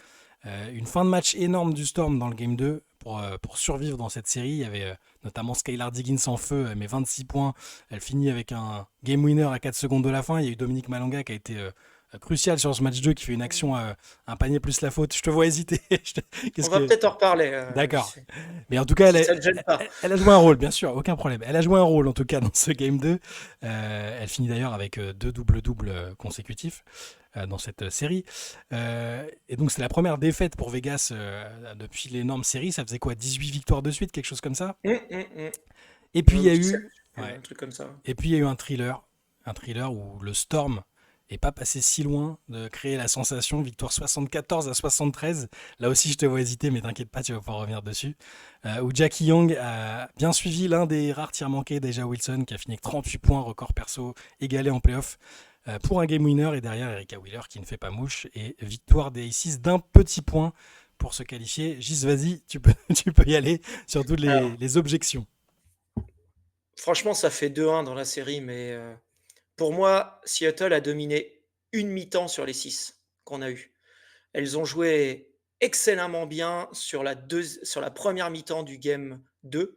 Speaker 1: Une fin de match énorme du Storm dans le Game 2 pour survivre dans cette série. Il y avait notamment Skylar Diggins en feu, elle met 26 points. Elle finit avec un game winner à 4 secondes de la fin. Il y a eu Dominique Malonga qui a été crucial sur ce match 2, qui fait une action, un panier plus la faute. Je te vois hésiter.
Speaker 2: On
Speaker 1: Qu'est-ce
Speaker 2: va
Speaker 1: que...
Speaker 2: peut-être en reparler,
Speaker 1: D'accord. Mais en tout cas,
Speaker 2: si ça ne te gêne pas.
Speaker 1: elle a joué un rôle, bien sûr, aucun problème. Elle a joué un rôle, en tout cas, dans ce Game 2. Elle finit d'ailleurs avec 2 doubles-doubles consécutifs dans cette série. Et donc, c'est la première défaite pour Vegas depuis l'énorme série. Ça faisait quoi, 18 victoires de suite, quelque chose comme ça.
Speaker 2: Hum.
Speaker 1: Et puis, il y a
Speaker 2: 17,
Speaker 1: eu... Ouais.
Speaker 2: un truc comme ça.
Speaker 1: Et puis, il y a eu un thriller où le Storm est pas passé si loin de créer la sensation. Victoire 74-73. Là aussi, je te vois hésiter, mais t'inquiète pas, tu vas pouvoir revenir dessus. Où Jackie Young a bien suivi l'un des rares tirs manqués d'Aja Wilson, qui a fini avec 38 points, record perso égalé en playoff, pour un game winner. Et derrière, Erika Wheeler qui ne fait pas mouche. Et victoire des Aces d'un petit point pour se qualifier. Gis, vas-y, tu peux y aller sur toutes
Speaker 2: Alors,
Speaker 1: les objections.
Speaker 2: franchement, ça fait 2-1 dans la série, mais pour moi, Seattle a dominé une mi-temps sur les 6 qu'on a eu. Elles ont joué excellemment bien sur la première mi-temps du game 2.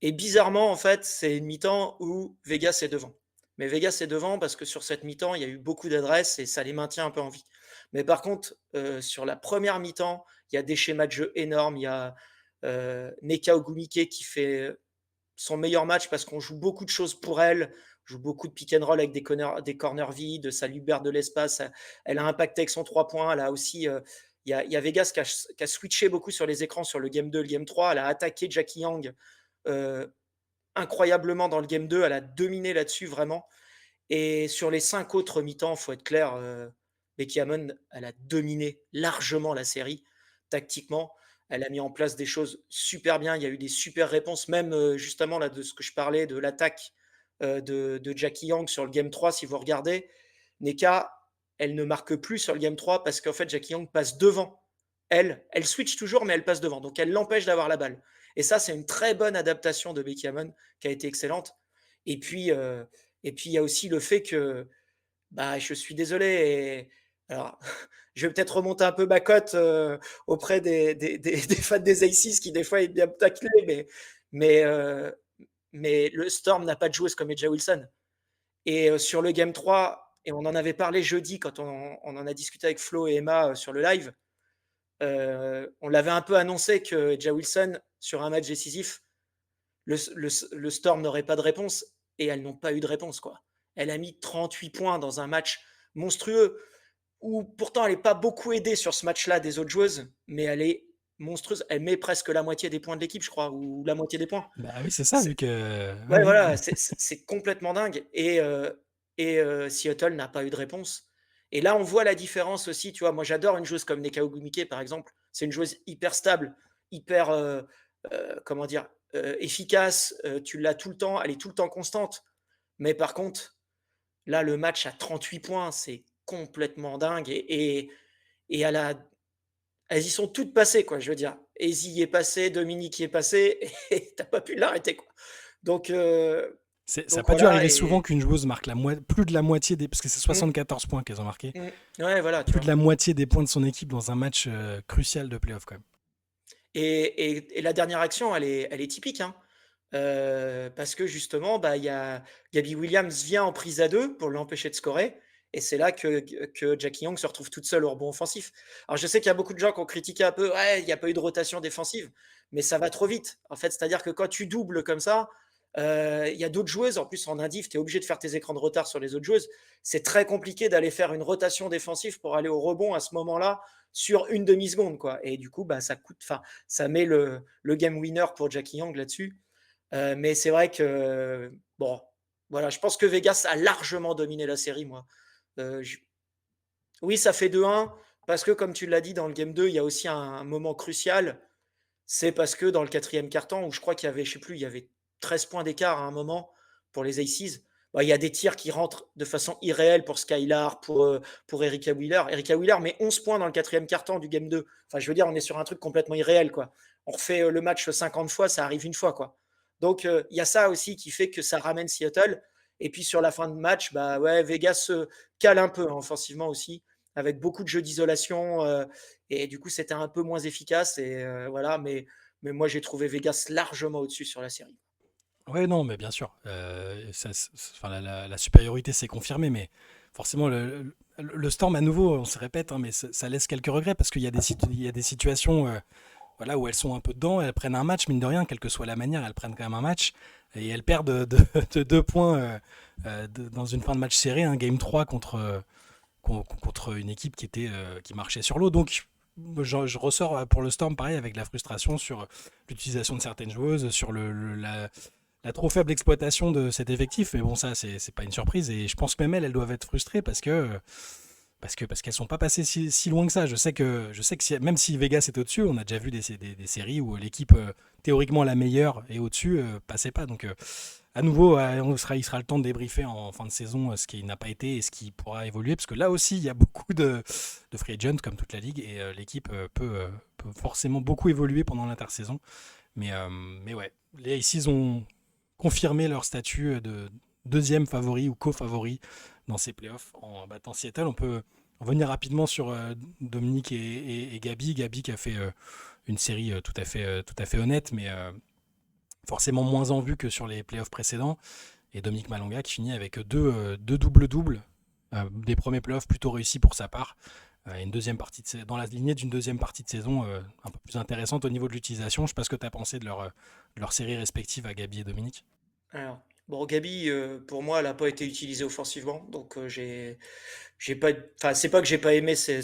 Speaker 2: Et bizarrement, en fait, c'est une mi-temps où Vegas est devant. Mais Vegas est devant parce que sur cette mi-temps, il y a eu beaucoup d'adresses et ça les maintient un peu en vie. Mais par contre, sur la première mi-temps, il y a des schémas de jeu énormes. Il y a Neka Ogumike qui fait son meilleur match parce qu'on joue beaucoup de choses pour elle. On joue beaucoup de pick and roll avec des corners vides, ça libère de l'espace. Elle a impacté avec son 3 points. Elle a aussi, il y a Vegas qui a switché beaucoup sur les écrans sur le game 2, le game 3. Elle a attaqué Jackie Young incroyablement dans le game 2. Elle a dominé là-dessus vraiment. Et sur les 5 autres mi-temps, il faut être clair, Becky Hammon, elle a dominé largement la série tactiquement. Elle a mis en place des choses super bien. Il y a eu des super réponses, même justement là de ce que je parlais de l'attaque de Jackie Young sur le game 3. Si vous regardez, Neka, elle ne marque plus sur le game 3 parce qu'en fait, Jackie Young passe devant. Elle switch toujours, mais elle passe devant. Donc, elle l'empêche d'avoir la balle. Et ça, c'est une très bonne adaptation de Becky Hammon qui a été excellente. Et puis, il y a aussi le fait que, bah, je suis désolé. Alors, je vais peut-être remonter un peu ma cote auprès des fans des Aces qui, des fois, aiment bien me tacler. Mais, euh, mais le Storm n'a pas de joueuse comme Eja Wilson. Et sur le Game 3, et on en avait parlé jeudi quand on en a discuté avec Flo et Emma sur le live, on l'avait un peu annoncé que Eja Wilson, sur un match décisif, le Storm n'aurait pas de réponse, et elles n'ont pas eu de réponse, quoi. Elle a mis 38 points dans un match monstrueux, où pourtant elle n'est pas beaucoup aidée sur ce match-là des autres joueuses, mais elle est monstrueuse. Elle met presque la moitié des points de l'équipe, je crois, ou la moitié des points.
Speaker 1: Bah oui, c'est ça,
Speaker 2: C'est-
Speaker 1: vu que...
Speaker 2: Ouais,
Speaker 1: Ouais,
Speaker 2: voilà,
Speaker 1: ouais.
Speaker 2: c'est complètement dingue. Seattle n'a pas eu de réponse. Et là, on voit la différence aussi. Tu vois, moi, j'adore une joueuse comme Neka Ogumike, par exemple. C'est une joueuse hyper stable, hyper, comment dire, efficace. Tu l'as tout le temps, elle est tout le temps constante. Mais par contre, là, le match à 38 points, c'est complètement dingue. Et elles y sont toutes passées, quoi, je veux dire. Easy y est passé, Dominique y est passé, et t'as pas pu l'arrêter, quoi. Donc,
Speaker 1: Ça n'a pas dû
Speaker 2: voilà,
Speaker 1: arriver souvent qu'une joueuse marque plus de la moitié des... Parce que c'est
Speaker 2: mmh,
Speaker 1: 74 points qu'elles ont marqué.
Speaker 2: ouais, voilà, tu
Speaker 1: Plus de
Speaker 2: vois.
Speaker 1: la moitié des points de son équipe dans un match crucial de playoff, quand même.
Speaker 2: Et la dernière action, elle est typique, hein. Parce que justement, bah, il y a Gabby Williams vient en prise à 2 pour l'empêcher de scorer, et c'est là que Jackie Young se retrouve toute seule au rebond offensif. Alors je sais qu'il y a beaucoup de gens qui ont critiqué un peu: «Ouais, il n'y a pas eu de rotation défensive», mais ça va trop vite. En fait, c'est-à-dire que quand tu doubles comme ça, il y a d'autres joueuses, en plus en indiv, tu es obligé de faire tes écrans de retard sur les autres joueuses. C'est très compliqué d'aller faire une rotation défensive pour aller au rebond à ce moment-là sur une demi-seconde, quoi. Et du coup, bah, ça met le game winner pour Jackie Young là-dessus. Mais c'est vrai que, bon, voilà, je pense que Vegas a largement dominé la série, moi. Je Oui, ça fait 2-1 parce que, comme tu l'as dit, dans le game 2, il y a aussi un moment crucial. C'est parce que dans le quatrième quart-temps, où je crois qu'il y avait, je sais plus, il y avait 13 points d'écart à un moment pour les Aces, bah, il y a des tirs qui rentrent de façon irréelle pour Skylar, pour Erika Wheeler. Erika Wheeler met 11 points dans le quatrième quart-temps du game 2. Enfin, je veux dire, on est sur un truc complètement irréel, quoi. on refait le match 50 fois, ça arrive une fois, quoi. Donc, il y a ça aussi qui fait que ça ramène Seattle. Et puis sur la fin de match, bah ouais, Vegas se cale un peu, hein, offensivement aussi, avec beaucoup de jeux d'isolation. Et du coup, c'était un peu moins efficace. Et voilà, mais moi, j'ai trouvé Vegas largement au-dessus sur la série.
Speaker 1: Ouais, non, mais bien sûr. Enfin, la supériorité s'est confirmée, mais forcément, le Storm, à nouveau, on se répète, hein, mais ça laisse quelques regrets parce qu'il y a il y a des situations voilà, où elles sont un peu dedans, elles prennent un match, mine de rien, quelle que soit la manière, elles prennent quand même un match, et elles perdent de 2 points dans une fin de match serré, un game 3 contre une équipe qui marchait sur l'eau. Donc, je ressors pour le Storm, pareil, avec de la frustration sur l'utilisation de certaines joueuses, sur la trop faible exploitation de cet effectif. Mais bon, ça, c'est pas une surprise. Et je pense que même elles doivent être frustrées parce qu'elles sont pas passées si loin que ça. Je sais que même si Vegas est au-dessus, on a déjà vu des séries où l'équipe théoriquement la meilleure et au-dessus passait pas. Donc à nouveau, il sera le temps de débriefer en fin de saison ce qui n'a pas été et ce qui pourra évoluer. Parce que là aussi, il y a beaucoup de free agents comme toute la ligue et l'équipe peut forcément beaucoup évoluer pendant l'intersaison. Mais ouais, les Aces ont confirmé leur statut de deuxième favori ou co-favori dans ces playoffs en battant Seattle. On peut revenir rapidement sur Dominique et Gabi. Gabi qui a fait une série tout à fait honnête, mais forcément moins en vue que sur les playoffs précédents. Et Dominique Malonga qui finit avec deux doubles-doubles des premiers playoffs plutôt réussis pour sa part. Une deuxième partie dans la lignée d'une deuxième partie de saison un peu plus intéressante au niveau de l'utilisation. Je ne sais pas ce que tu as pensé de leur série respective à Gabi et Dominique.
Speaker 2: Alors, bon, Gabi, pour moi, elle n'a pas été utilisée offensivement. Donc, j'ai pas, enfin, c'est pas que j'ai pas aimé ses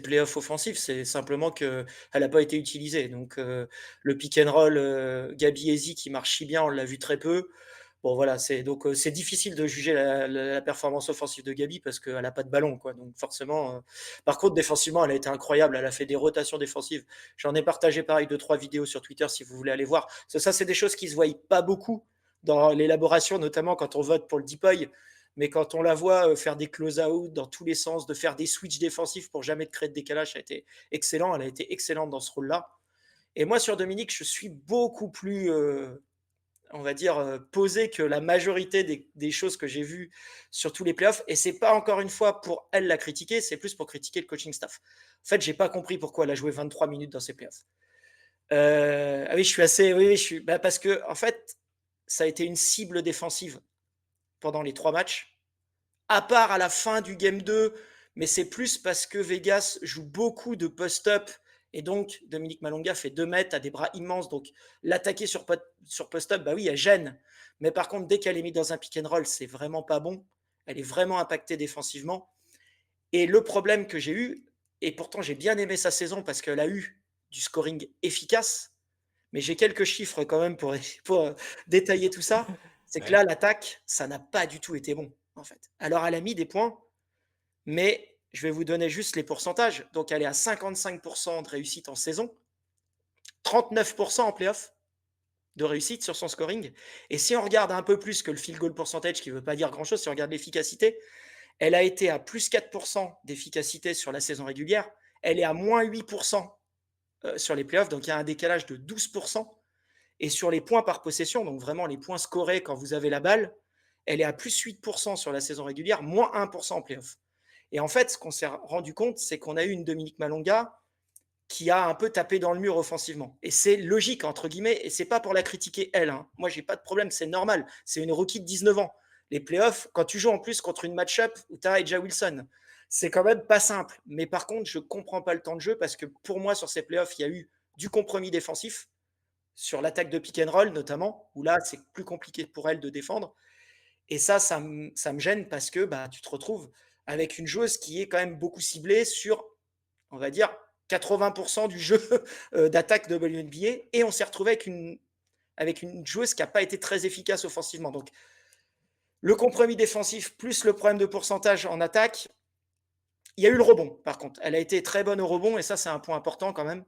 Speaker 2: playoffs offensifs, c'est simplement que elle n'a pas été utilisée. Donc, le pick and roll Gabi Ezi qui marche si bien, on l'a vu très peu. Bon, voilà, c'est difficile de juger la performance offensive de Gabi parce qu'elle n'a pas de ballon, quoi. Donc, forcément, par contre, défensivement, elle a été incroyable. Elle a fait des rotations défensives. J'en ai partagé pareil 2, 3 vidéos sur Twitter si vous voulez aller voir. Ça, c'est des choses qui se voient pas beaucoup dans l'élaboration, notamment quand on vote pour le DPOY. Mais quand on la voit faire des close-out dans tous les sens, de faire des switches défensifs pour jamais créer de décalage, ça a été excellent. Elle a été excellente dans ce rôle-là. Et moi, sur Dominique, je suis beaucoup plus, on va dire, posé que la majorité des choses que j'ai vues sur tous les playoffs. Et c'est pas encore une fois pour elle la critiquer, c'est plus pour critiquer le coaching staff. En fait, j'ai pas compris pourquoi elle a joué 23 minutes dans ses playoffs. Ah oui, je suis assez. Oui, oui, parce que, en fait, ça a été une cible défensive pendant les 3 matchs, à part à la fin du game 2, mais c'est plus parce que Vegas joue beaucoup de post-up et donc Dominique Malonga fait 2 mètres, a des bras immenses, donc l'attaquer sur post-up, bah oui, elle gêne. Mais par contre, dès qu'elle est mise dans un pick and roll, c'est vraiment pas bon. Elle est vraiment impactée défensivement. Et le problème que j'ai eu, et pourtant j'ai bien aimé sa saison parce qu'elle a eu du scoring efficace, mais j'ai quelques chiffres quand même pour détailler tout ça. C'est que
Speaker 1: Ouais.
Speaker 2: là, l'attaque, ça n'a pas du tout été bon, en fait. Alors, elle a mis des points, mais je vais vous donner juste les pourcentages. Donc, elle est à 55% de réussite en saison, 39% en playoff de réussite sur son scoring. Et si on regarde un peu plus que le field goal percentage, qui ne veut pas dire grand-chose, si on regarde l'efficacité, elle a été à plus 4% d'efficacité sur la saison régulière. Elle est à moins 8% sur les playoffs, donc il y a un décalage de 12%. Et sur les points par possession, donc vraiment les points scorés quand vous avez la balle, elle est à plus 8% sur la saison régulière, moins 1% en playoff. Et en fait, ce qu'on s'est rendu compte, c'est qu'on a eu une Dominique Malonga qui a un peu tapé dans le mur offensivement. Et c'est logique, entre guillemets, et c'est pas pour la critiquer elle. Hein. Moi, j'ai pas de problème, c'est normal. C'est une rookie de 19 ans. Les playoffs, quand tu joues en plus contre une match-up où tu as Elijah Wilson, c'est quand même pas simple. Mais par contre, je comprends pas le temps de jeu parce que pour moi, sur ces playoffs, il y a eu du compromis défensif sur l'attaque de pick and roll notamment, où là, c'est plus compliqué pour elle de défendre. Et ça me gêne parce que bah, tu te retrouves avec une joueuse qui est quand même beaucoup ciblée sur, on va dire, 80% du jeu d'attaque de WNBA. Et on s'est retrouvé avec une joueuse qui n'a pas été très efficace offensivement. Donc, le compromis défensif plus le problème de pourcentage en attaque, il y a eu le rebond, par contre. Elle a été très bonne au rebond, et ça, c'est un point important quand même.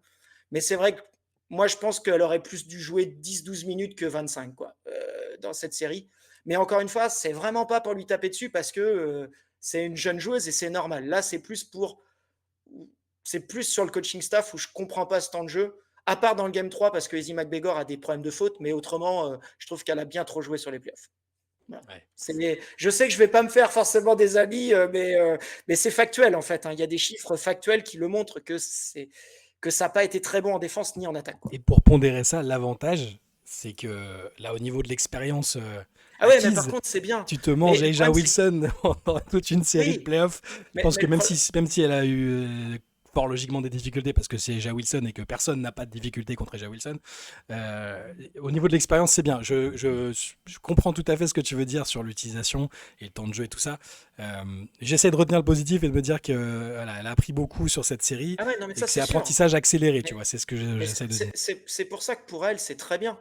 Speaker 2: Mais c'est vrai que moi, je pense qu'elle aurait plus dû jouer 10-12 minutes que 25 quoi, dans cette série. Mais encore une fois, c'est vraiment pas pour lui taper dessus parce que c'est une jeune joueuse et c'est normal. Là, c'est plus sur le coaching staff où je comprends pas ce temps de jeu. à part dans le game 3 parce que Izzy McGregor a des problèmes de faute, mais autrement, je trouve qu'elle a bien trop joué sur les playoffs. Voilà.
Speaker 1: Ouais.
Speaker 2: Je sais que je vais pas me faire forcément des amis, mais c'est factuel en fait, hein. Il y a des chiffres factuels qui le montrent que ça n'a pas été très bon en défense ni en attaque, quoi.
Speaker 1: Et pour pondérer ça, l'avantage, c'est que là, au niveau de l'expérience
Speaker 2: Ah ouais, mais par
Speaker 1: acquise,
Speaker 2: contre, c'est bien.
Speaker 1: tu te
Speaker 2: Mais
Speaker 1: manges
Speaker 2: le
Speaker 1: Aja
Speaker 2: problème, c'est que
Speaker 1: Wilson pendant toute une série de
Speaker 2: oui,
Speaker 1: playoffs. Je pense
Speaker 2: mais
Speaker 1: que
Speaker 2: le problème,
Speaker 1: même si elle a eu fort logiquement des difficultés parce que c'est Aja Wilson et que personne n'a pas de difficulté contre Aja Wilson, au niveau de l'expérience, c'est bien. Je comprends tout à fait ce que tu veux dire sur l'utilisation et le temps de jeu et tout ça. J'essaie de retenir le positif et de me dire que voilà, elle a appris beaucoup sur cette série
Speaker 2: ah ouais, non, mais
Speaker 1: et
Speaker 2: ça,
Speaker 1: que c'est
Speaker 2: c'est sûr.
Speaker 1: apprentissage accéléré, tu
Speaker 2: Mais
Speaker 1: vois. C'est ce que
Speaker 2: Mais
Speaker 1: j'essaie de dire.
Speaker 2: c'est pour ça que pour elle, c'est très bien.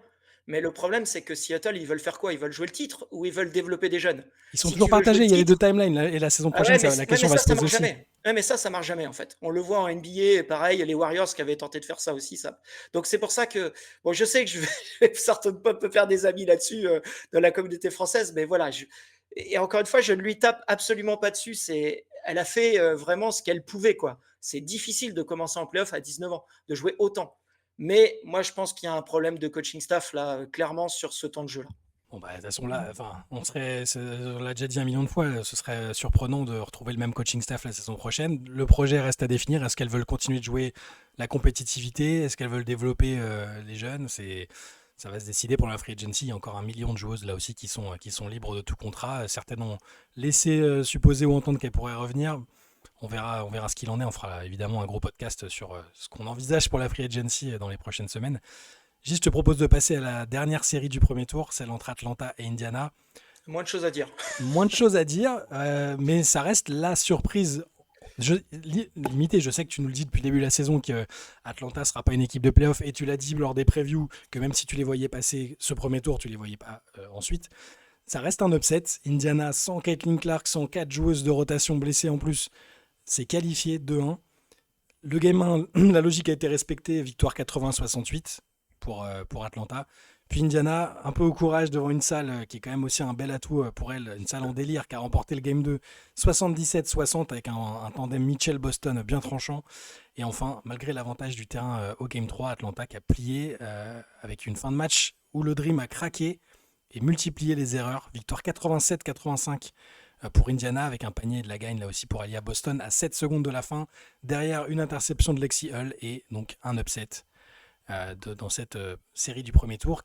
Speaker 2: Mais le problème, c'est que Seattle, ils veulent faire quoi? Ils veulent jouer le titre ou ils veulent développer des jeunes?
Speaker 1: Ils sont
Speaker 2: Si
Speaker 1: toujours
Speaker 2: tu veux jouer
Speaker 1: partagés,
Speaker 2: le
Speaker 1: il y a les deux
Speaker 2: titre,
Speaker 1: timelines et la saison
Speaker 2: ah
Speaker 1: prochaine,
Speaker 2: ouais,
Speaker 1: la question va
Speaker 2: ça,
Speaker 1: se
Speaker 2: ça
Speaker 1: poser
Speaker 2: marche
Speaker 1: aussi.
Speaker 2: jamais. Ouais, mais ça marche jamais en fait. On le voit en NBA, pareil, les Warriors qui avaient tenté de faire ça aussi, ça. Donc c'est pour ça que, bon, je sais que je vais, je vais certainement pas me faire des amis là-dessus dans la communauté française, mais voilà. Et encore une fois, je ne lui tape absolument pas dessus. Elle a fait vraiment ce qu'elle pouvait, quoi. C'est difficile de commencer en playoff à 19 ans, de jouer autant. Mais moi, je pense qu'il y a un problème de coaching staff là, clairement sur ce temps de jeu là.
Speaker 1: Bon, bah, de toute façon, là, enfin, on l'a déjà dit un million de fois, ce serait surprenant de retrouver le même coaching staff la saison prochaine. Le projet reste à définir. Est-ce qu'elles veulent continuer de jouer la compétitivité? Est-ce qu'elles veulent développer les jeunes? Ça va se décider pour la free agency. Il y a encore un million de joueuses là aussi qui sont libres de tout contrat. Certaines ont laissé supposer ou entendre qu'elles pourraient revenir. On verra ce qu'il en est. On fera évidemment un gros podcast sur ce qu'on envisage pour la free agency dans les prochaines semaines. Juste, je te propose de passer à la dernière série du premier tour, celle entre Atlanta et Indiana.
Speaker 2: Moins de choses à dire.
Speaker 1: Moins de choses à dire, mais ça reste la surprise. Limité, je sais que tu nous le dis depuis le début de la saison que Atlanta sera pas une équipe de playoff et tu l'as dit lors des previews que même si tu les voyais passer ce premier tour, tu les voyais pas ensuite. Ça reste un upset. Indiana sans Caitlin Clark, sans 4 joueuses de rotation blessées en plus, c'est qualifié 2-1. Le game 1, la logique a été respectée, victoire 80-68 pour Atlanta. Puis Indiana, un peu au courage devant une salle qui est quand même aussi un bel atout pour elle, une salle en délire qui a remporté le game 2 77-60 avec un tandem Mitchell-Boston bien tranchant. Et enfin, malgré l'avantage du terrain au game 3, Atlanta qui a plié avec une fin de match où le Dream a craqué et multiplié les erreurs. Victoire 87-85 pour Indiana avec un panier de la gagne là aussi pour Alia Boston à 7 secondes de la fin. Derrière une interception de Lexi Hull et donc un upset dans cette série du premier tour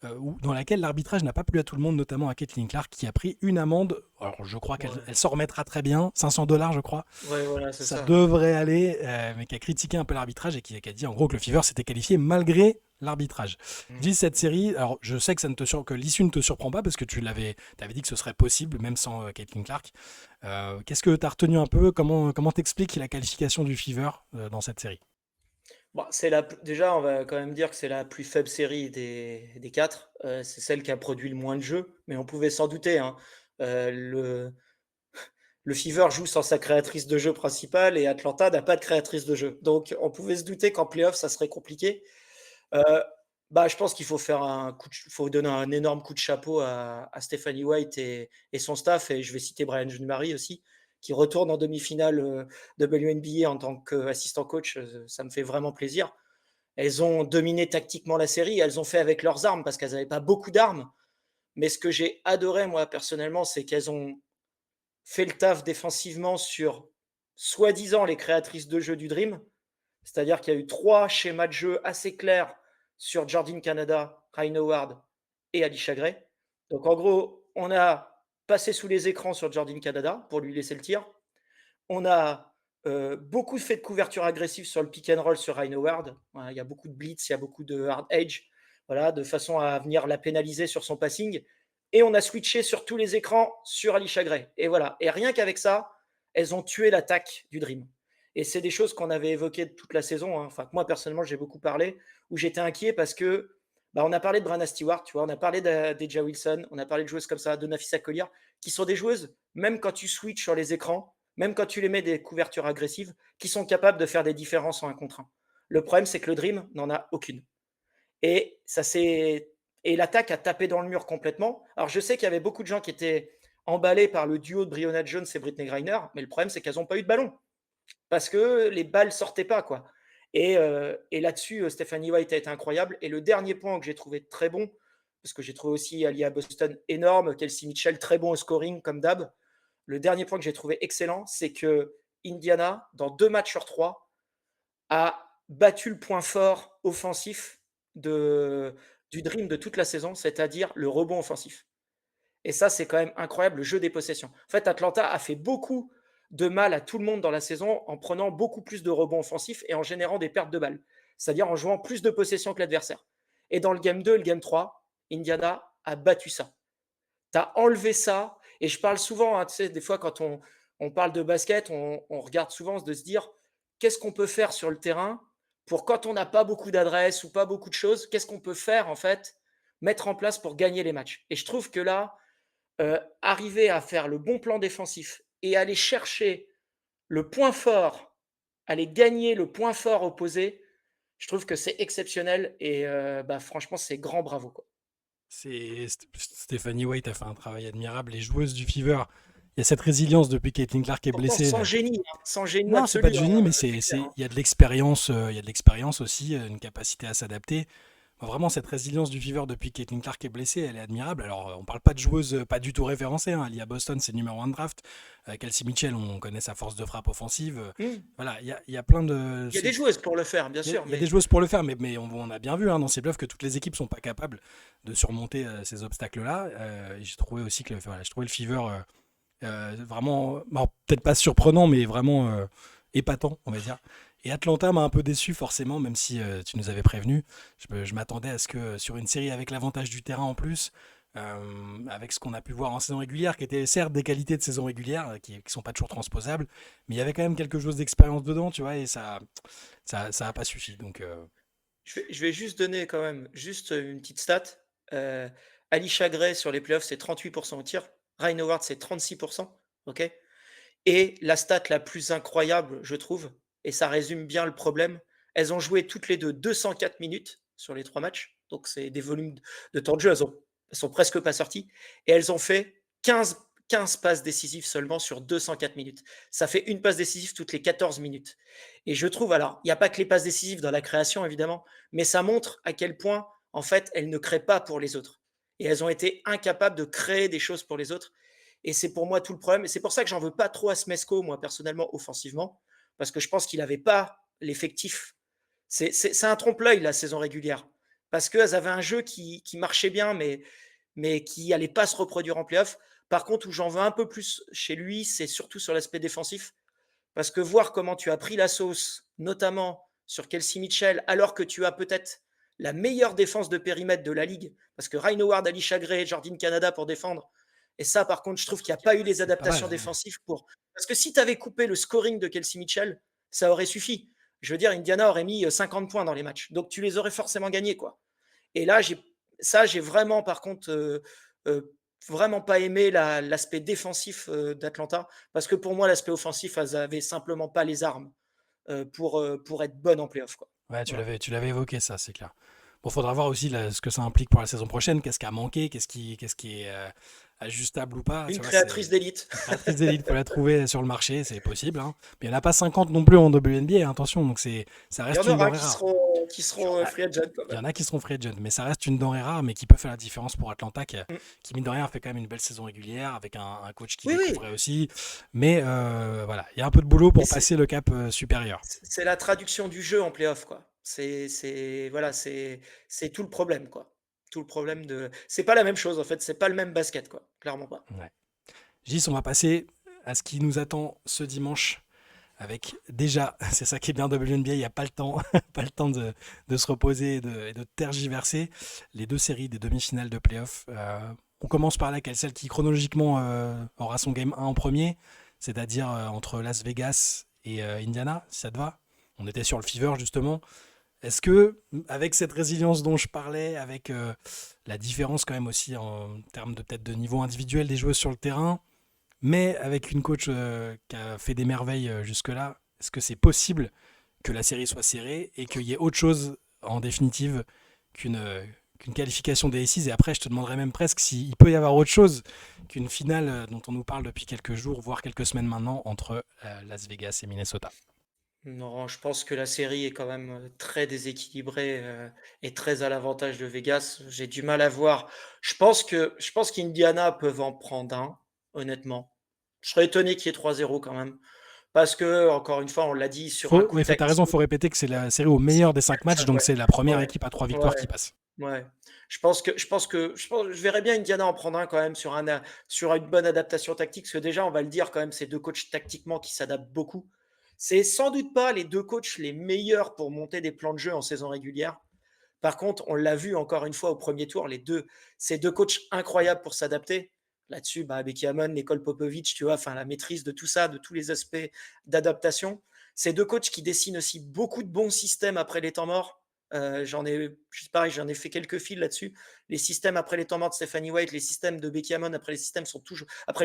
Speaker 1: dans laquelle l'arbitrage n'a pas plu à tout le monde, notamment à Caitlin Clark qui a pris une amende. Alors je crois qu'elle
Speaker 2: Ouais,
Speaker 1: s'en remettra très bien, $500 je crois.
Speaker 2: ouais, voilà, c'est
Speaker 1: Ça
Speaker 2: ça.
Speaker 1: devrait aller, mais qui a critiqué un peu l'arbitrage et qui a dit en gros que le Fever s'était qualifié malgré l'arbitrage. Je dis cette série, alors je sais que, que l'issue ne te surprend pas parce que tu avais dit que ce serait possible même sans Caitlin Clark. Qu'est-ce que tu as retenu un peu? Comment t'expliques la qualification du Fever dans cette série?
Speaker 2: Bon, déjà, on va quand même dire que c'est la plus faible série des quatre. C'est celle qui a produit le moins de jeux, mais on pouvait s'en douter, hein. Le Fever joue sans sa créatrice de jeu principale et Atlanta n'a pas de créatrice de jeu. Donc, on pouvait se douter qu'en playoff, ça serait compliqué. Euh, je pense qu'il faut faut donner un énorme coup de chapeau à Stephanie White et son staff. Et je vais citer Brian Junimari aussi, qui retourne en demi-finale WNBA en tant qu'assistant coach. Ça me fait vraiment plaisir. Elles ont dominé tactiquement la série. Elles ont fait avec leurs armes parce qu'elles n'avaient pas beaucoup d'armes. Mais ce que j'ai adoré, moi, personnellement, c'est qu'elles ont fait le taf défensivement sur soi-disant les créatrices de jeu du Dream. C'est-à-dire qu'il y a eu 3 schémas de jeu assez clairs sur Jordyn Canada, Ryan Howard et Alicia Gray. Donc en gros, on a passé sous les écrans sur Jordyn Canada pour lui laisser le tir. On a beaucoup fait de couverture agressive sur le pick and roll sur Ryan Howard. Voilà, il y a beaucoup de blitz, il y a beaucoup de hard edge, voilà, de façon à venir la pénaliser sur son passing. Et on a switché sur tous les écrans sur Alicia Gray. Et voilà. Et rien qu'avec ça, elles ont tué l'attaque du Dream. Et c'est des choses qu'on avait évoquées toute la saison, hein. Enfin, que moi, personnellement, j'ai beaucoup parlé, où j'étais inquiet parce que on a parlé de Brianna Stewart, tu vois, on a parlé d'Eja Wilson, on a parlé de joueuses comme ça, de Nafisa Collier, qui sont des joueuses, même quand tu switches sur les écrans, même quand tu les mets des couvertures agressives, qui sont capables de faire des différences en 1 contre 1. Le problème, c'est que le Dream n'en a aucune. Et l'attaque a tapé dans le mur complètement. Alors, je sais qu'il y avait beaucoup de gens qui étaient emballés par le duo de Breonna Jones et Brittney Griner, mais le problème, c'est qu'elles n'ont pas eu de ballon parce que les balles sortaient pas, quoi. Et là-dessus, Stephanie White a été incroyable. Et le dernier point que j'ai trouvé très bon, parce que j'ai trouvé aussi Aliyah Boston énorme, Kelsey Mitchell très bon au scoring comme d'hab. Le dernier point que j'ai trouvé excellent, c'est que Indiana, dans 2 matchs sur 3, a battu le point fort offensif du Dream de toute la saison, c'est-à-dire le rebond offensif. Et ça, c'est quand même incroyable, le jeu des possessions. En fait, Atlanta a fait beaucoup de mal à tout le monde dans la saison en prenant beaucoup plus de rebonds offensifs et en générant des pertes de balles, c'est-à-dire en jouant plus de possessions que l'adversaire. Et dans le game 2 et le game 3, Indiana a battu ça. Tu as enlevé ça, et je parle souvent, hein, tu sais, des fois quand on parle de basket, on regarde souvent de se dire qu'est-ce qu'on peut faire sur le terrain pour quand on n'a pas beaucoup d'adresses ou pas beaucoup de choses, qu'est-ce qu'on peut faire en fait, mettre en place pour gagner les matchs. Et je trouve que là, arriver à faire le bon plan défensif et aller chercher le point fort, aller gagner le point fort opposé, je trouve que c'est exceptionnel et franchement, c'est grand bravo, quoi.
Speaker 1: Stephanie White a fait un travail admirable. Les joueuses du Fever, il y a cette résilience depuis Caitlin Clark est
Speaker 2: Pourtant,
Speaker 1: blessée.
Speaker 2: sans génie, hein, sans génie
Speaker 1: Non, c'est pas
Speaker 2: absolu,
Speaker 1: du
Speaker 2: hein,
Speaker 1: génie, mais
Speaker 2: c'est clair, hein.
Speaker 1: il y a de l'expérience, il y a de l'expérience aussi, une capacité à s'adapter. Vraiment, cette résilience du Fever depuis que Caitlin Clark est blessée, elle est admirable. Alors, on parle pas de joueuses pas du tout référencées. Hein. Aliyah Boston, c'est numéro 1 de draft. Kelsey Mitchell, on connaît sa force de frappe offensive.
Speaker 2: Mmh.
Speaker 1: Voilà, il y a plein de.
Speaker 2: Il y a des joueuses pour le faire, bien sûr,
Speaker 1: Il y a des
Speaker 2: mais
Speaker 1: joueuses pour le faire, mais on a bien vu dans ces bluffs que toutes les équipes sont pas capables de surmonter ces obstacles-là. Et j'ai trouvé aussi que je trouvais le Fever vraiment, peut-être pas surprenant, mais vraiment épatant, on va dire. Et Atlanta m'a un peu déçu forcément, même si tu nous avais prévenu. Je m'attendais à ce que sur une série avec l'avantage du terrain en plus, avec ce qu'on a pu voir en saison régulière, qui était certes des qualités de saison régulière, qui sont pas toujours transposables, mais il y avait quand même quelque chose d'expérience dedans, tu vois, et ça a pas suffi. Donc
Speaker 2: je vais juste donner quand même juste une petite stat. Heu, Alisha Gray sur les playoffs, c'est 38% au tir. Ryan Howard, c'est 36%, OK? Et la stat la plus incroyable, je trouve, et ça résume bien le problème, elles ont joué toutes les 2 204 minutes sur les 3 matchs, donc c'est des volumes de temps de jeu, elles sont presque pas sorties, et elles ont fait 15 passes décisives seulement sur 204 minutes. Ça fait une passe décisive toutes les 14 minutes. Et je trouve, alors, il n'y a pas que les passes décisives dans la création, évidemment, mais ça montre à quel point, en fait, elles ne créent pas pour les autres. Et elles ont été incapables de créer des choses pour les autres. Et c'est pour moi tout le problème. Et c'est pour ça que j'en veux pas trop à Smesco, moi, personnellement, offensivement, parce que je pense qu'il n'avait pas l'effectif. C'est un trompe-l'œil, la saison régulière. Parce qu'elles avaient un jeu qui marchait bien, mais qui n'allait pas se reproduire en playoff. Par contre, où j'en veux un peu plus chez lui, c'est surtout sur l'aspect défensif. Parce que voir comment tu as pris la sauce, notamment sur Kelsey Mitchell, alors que tu as peut-être la meilleure défense de périmètre de la ligue, parce que Ryan Howard, Ali Chagré, Jordan Canada pour défendre. Et ça, par contre, je trouve qu'il n'y a pas eu les
Speaker 1: c'est pas mal.
Speaker 2: adaptations
Speaker 1: Hein.
Speaker 2: défensives pour. Parce que si tu avais coupé le scoring de Kelsey Mitchell, ça aurait suffi. Je veux dire, Indiana aurait mis 50 points dans les matchs. Donc tu les aurais forcément gagnés, quoi. Et là, j'ai vraiment, par contre, vraiment pas aimé l'aspect défensif d'Atlanta, parce que pour moi, l'aspect offensif, elles n'avaient simplement pas les armes pour être bonnes en playoff, quoi.
Speaker 1: Ouais,
Speaker 2: Voilà.
Speaker 1: tu l'avais évoqué ça, c'est clair. Bon, faudra voir aussi là, ce que ça implique pour la saison prochaine, qu'est-ce qui a manqué, qu'est-ce qui est ajustable ou pas.
Speaker 2: Une
Speaker 1: Tu vois,
Speaker 2: créatrice d'élite.
Speaker 1: une créatrice d'élite, faut la trouver sur le marché, c'est possible. Hein. Mais il n'y en a pas 50 non plus en WNBA, attention, donc ça
Speaker 2: Il y
Speaker 1: reste
Speaker 2: en
Speaker 1: une
Speaker 2: aura
Speaker 1: denrée
Speaker 2: qui
Speaker 1: rare.
Speaker 2: seront, qui
Speaker 1: Il y en
Speaker 2: seront
Speaker 1: a,
Speaker 2: free agent quand
Speaker 1: il y
Speaker 2: même.
Speaker 1: en a qui seront free agent, mais ça reste une denrée rare, mais qui peut faire la différence pour Atlanta,
Speaker 2: Mm.
Speaker 1: qui mine de rien, fait quand même une belle saison régulière, avec un coach qui
Speaker 2: Oui, oui.
Speaker 1: découvrait aussi. Mais voilà, il y a un peu de boulot
Speaker 2: Mais
Speaker 1: pour passer le cap supérieur.
Speaker 2: c'est la traduction du jeu en playoff, quoi. Voilà, c'est tout le problème, quoi. Tout le problème de. C'est pas la même chose, en fait. C'est pas le même basket, quoi. Clairement pas.
Speaker 1: Ouais. Gis, on va passer à ce qui nous attend ce dimanche. Avec déjà, c'est ça qui est bien WNBA, il n'y a pas le temps, pas le temps de se reposer et de tergiverser. Les deux séries des demi-finales de playoff. On commence par laquelle? Celle qui chronologiquement aura son game 1 en premier, c'est-à-dire entre Las Vegas et Indiana, si ça te va. On était sur le Fever justement. Est-ce que, avec cette résilience dont je parlais, avec la différence quand même aussi en termes de peut-être de niveau individuel des joueuses sur le terrain, mais avec une coach qui a fait des merveilles jusque-là, est-ce que c'est possible que la série soit serrée et qu'il y ait autre chose en définitive qu'une qualification des Aces? Et après, je te demanderais même presque s'il peut y avoir autre chose qu'une finale dont on nous parle depuis quelques jours, voire quelques semaines maintenant, entre Las Vegas et Minnesota.
Speaker 2: Non, je pense que la série est quand même très déséquilibrée et très à l'avantage de Vegas. J'ai du mal à voir. Je pense qu'Indiana peuvent en prendre un, honnêtement. Je serais étonné qu'il y ait 3-0 quand même. Parce que, encore une fois, on l'a dit, sur un coup
Speaker 1: Oui, t'as raison,
Speaker 2: tactique,
Speaker 1: faut répéter que c'est la série au
Speaker 2: c'est
Speaker 1: meilleur des 5 matchs, donc
Speaker 2: ouais,
Speaker 1: c'est la première
Speaker 2: ouais,
Speaker 1: équipe à 3 victoires qui
Speaker 2: ouais,
Speaker 1: passe.
Speaker 2: ouais. Je verrais bien Indiana en prendre un quand même sur une bonne adaptation tactique, parce que déjà, on va le dire quand même, c'est deux coachs tactiquement qui s'adaptent beaucoup. C'est sans doute pas les deux coachs les meilleurs pour monter des plans de jeu en saison régulière. Par contre, on l'a vu encore une fois au premier tour, ces deux coachs incroyables pour s'adapter. Là-dessus, bah, Becky Hammon, Nicole Popovic, tu vois, enfin la maîtrise de tout ça, de tous les aspects d'adaptation. Ces deux coachs qui dessinent aussi beaucoup de bons systèmes après les temps morts. Pareil, j'en ai fait quelques fils là-dessus. Les systèmes après les temps morts de Stephanie White, les systèmes de Becky Hammon après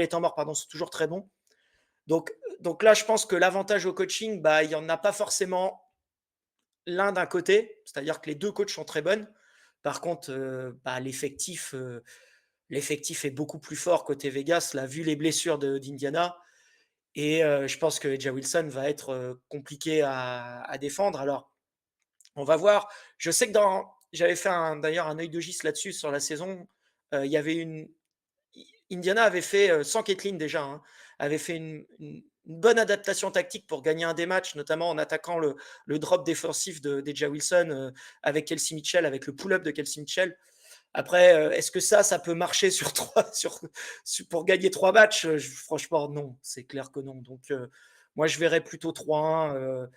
Speaker 2: les temps morts, pardon, sont toujours très bons. Donc, donc là, je pense que l'avantage au coaching, bah, il n'y en a pas forcément l'un d'un côté, c'est-à-dire que les deux coachs sont très bonnes. Par contre, bah, l'effectif est beaucoup plus fort côté Vegas, là, vu les blessures d'Indiana. Et je pense que A'ja Wilson va être compliqué à défendre. Alors, on va voir. Je sais que j'avais fait d'ailleurs un œil de gis là-dessus sur la saison. Il y avait Indiana avait fait, sans Caitlin déjà, hein, avait fait une bonne adaptation tactique pour gagner un des matchs, notamment en attaquant le drop défensif d'Eja Wilson avec Kelsey Mitchell, avec le pull-up de Kelsey Mitchell. Après, est-ce que ça peut marcher pour gagner 3 matchs? Franchement, non, c'est clair que non. Donc, moi, je verrais plutôt 3-1.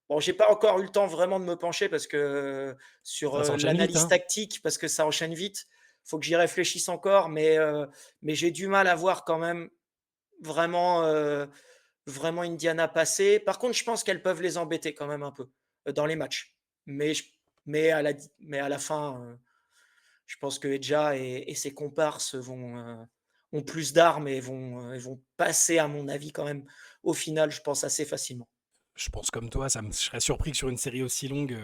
Speaker 2: Bon, j'ai pas encore eu le temps vraiment de me pencher parce que sur
Speaker 1: Ça s'enchaîne vite,
Speaker 2: l'analyse
Speaker 1: hein.
Speaker 2: tactique, parce que ça enchaîne vite. Faut que j'y réfléchisse encore, mais j'ai du mal à voir quand même vraiment, vraiment Indiana passer. Par contre, je pense qu'elles peuvent les embêter quand même un peu dans les matchs. Mais, je- mais à la fin, je pense que Edja et ses comparses ont plus d'armes et et vont passer, à mon avis, quand même, au final, je pense, assez facilement.
Speaker 1: Je pense comme toi, je serais surpris que sur une série aussi longue,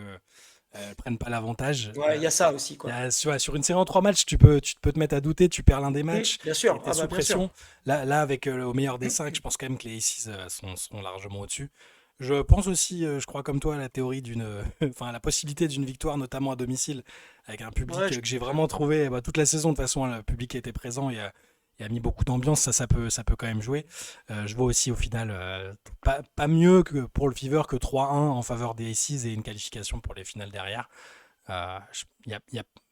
Speaker 1: elles prennent pas l'avantage.
Speaker 2: Ouais, il y a ça aussi, quoi.
Speaker 1: Sur une série en 3 matchs, tu peux te mettre à douter, tu perds l'un des matchs,
Speaker 2: Bien
Speaker 1: t'es
Speaker 2: sûr,
Speaker 1: t'es
Speaker 2: ah bah
Speaker 1: sous
Speaker 2: bien sûr.
Speaker 1: pression. Là avec au meilleur des 5, je pense quand même que les Aces sont largement au-dessus. Je pense aussi, je crois comme toi, à la théorie enfin à la possibilité d'une victoire, notamment à domicile, avec un
Speaker 2: Ouais,
Speaker 1: public que j'ai vraiment trouvé toute la saison. De toute façon, le public était présent et a mis beaucoup d'ambiance. Ça peut quand même jouer. Je vois aussi au final pas mieux que pour le Fever que 3-1 en faveur des Aces et une qualification pour les finales derrière.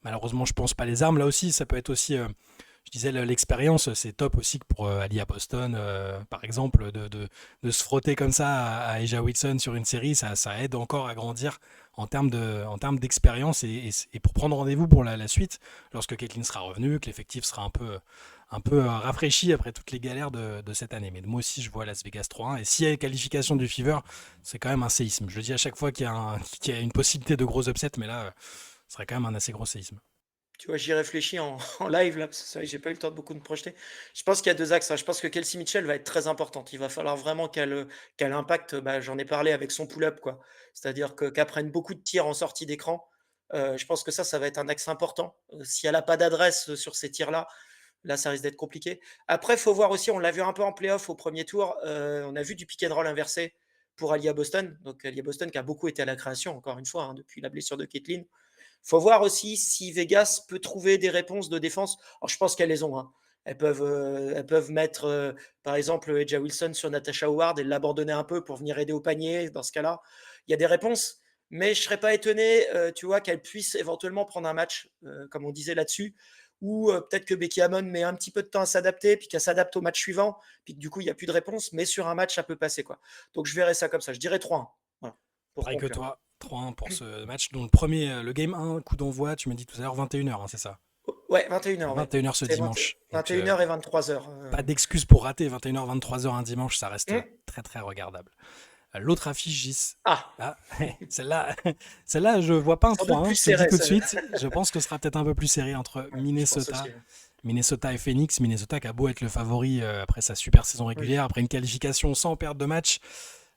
Speaker 1: Malheureusement, je pense pas les armes. Là aussi, ça peut être aussi, je disais, l'expérience, c'est top aussi pour aller à Boston, par exemple, de se frotter comme ça à A'ja Wilson sur une série, ça aide encore à grandir en termes d'expérience et pour prendre rendez-vous pour la suite, lorsque Caitlin sera revenue, que l'effectif sera un peu rafraîchi après toutes les galères de cette année. Mais moi aussi, je vois Las Vegas 3-1. Et s'il y a une qualification du Fever, c'est quand même un séisme. Je le dis à chaque fois qu'il y a une possibilité de gros upset, mais là, ce serait quand même un assez gros séisme.
Speaker 2: Tu vois, j'y réfléchis en live là, parce que c'est vrai que j'ai pas eu le temps de beaucoup me projeter. Je pense qu'il y a 2 axes, hein. Je pense que Kelsey Mitchell va être très importante. Il va falloir vraiment qu'elle impacte, bah, j'en ai parlé avec son pull-up, quoi. C'est-à-dire qu'elle prenne beaucoup de tirs en sortie d'écran. Je pense que ça va être un axe important. Si elle a pas d'adresse, sur ces tirs-là, là, ça risque d'être compliqué. Après, il faut voir aussi, on l'a vu un peu en playoff au premier tour, on a vu du pick and roll inversé pour Aliyah Boston. Donc Aliyah Boston qui a beaucoup été à la création, encore une fois, hein, depuis la blessure de Caitlin. Faut voir aussi si Vegas peut trouver des réponses de défense. Alors, je pense qu'elles les ont, hein. Elles peuvent mettre, par exemple, A'ja Wilson sur Natasha Howard et l'abandonner un peu pour venir aider au panier. Dans ce cas-là, il y a des réponses, mais je ne serais pas étonné, tu vois, qu'elle puisse éventuellement prendre un match, comme on disait là-dessus, ou peut-être que Becky Hammon met un petit peu de temps à s'adapter, puis qu'elle s'adapte au match suivant, puis que du coup, il n'y a plus de réponse, mais sur un match, ça peut passer, quoi. Donc, je verrais ça comme ça. Je dirais 3-1, voilà, pour
Speaker 1: Pareil que
Speaker 2: conclure.
Speaker 1: toi, 3-1 pour ce match, dont le premier, le game 1, coup d'envoi, tu m'as dit tout à l'heure 21h, c'est ça?
Speaker 2: Ouais, 21h, ouais.
Speaker 1: 21h ce
Speaker 2: C'est
Speaker 1: dimanche. Donc,
Speaker 2: 21h et 23h.
Speaker 1: pas d'excuse pour rater 21h, 23h un dimanche, ça reste très très regardable. L'autre affiche, Gis.
Speaker 2: Ah,
Speaker 1: Ah, celle-là, celle-là, je vois pas un
Speaker 2: sans doute
Speaker 1: 3-1,
Speaker 2: plus
Speaker 1: je te le dis
Speaker 2: serré,
Speaker 1: tout de
Speaker 2: celle-là.
Speaker 1: suite. Je pense que ce sera peut-être un peu plus serré entre
Speaker 2: Ouais, je pense aussi.
Speaker 1: Minnesota et Phoenix. Minnesota qui a beau être le favori après sa super saison
Speaker 2: Oui.
Speaker 1: régulière, après une qualification sans perte de match.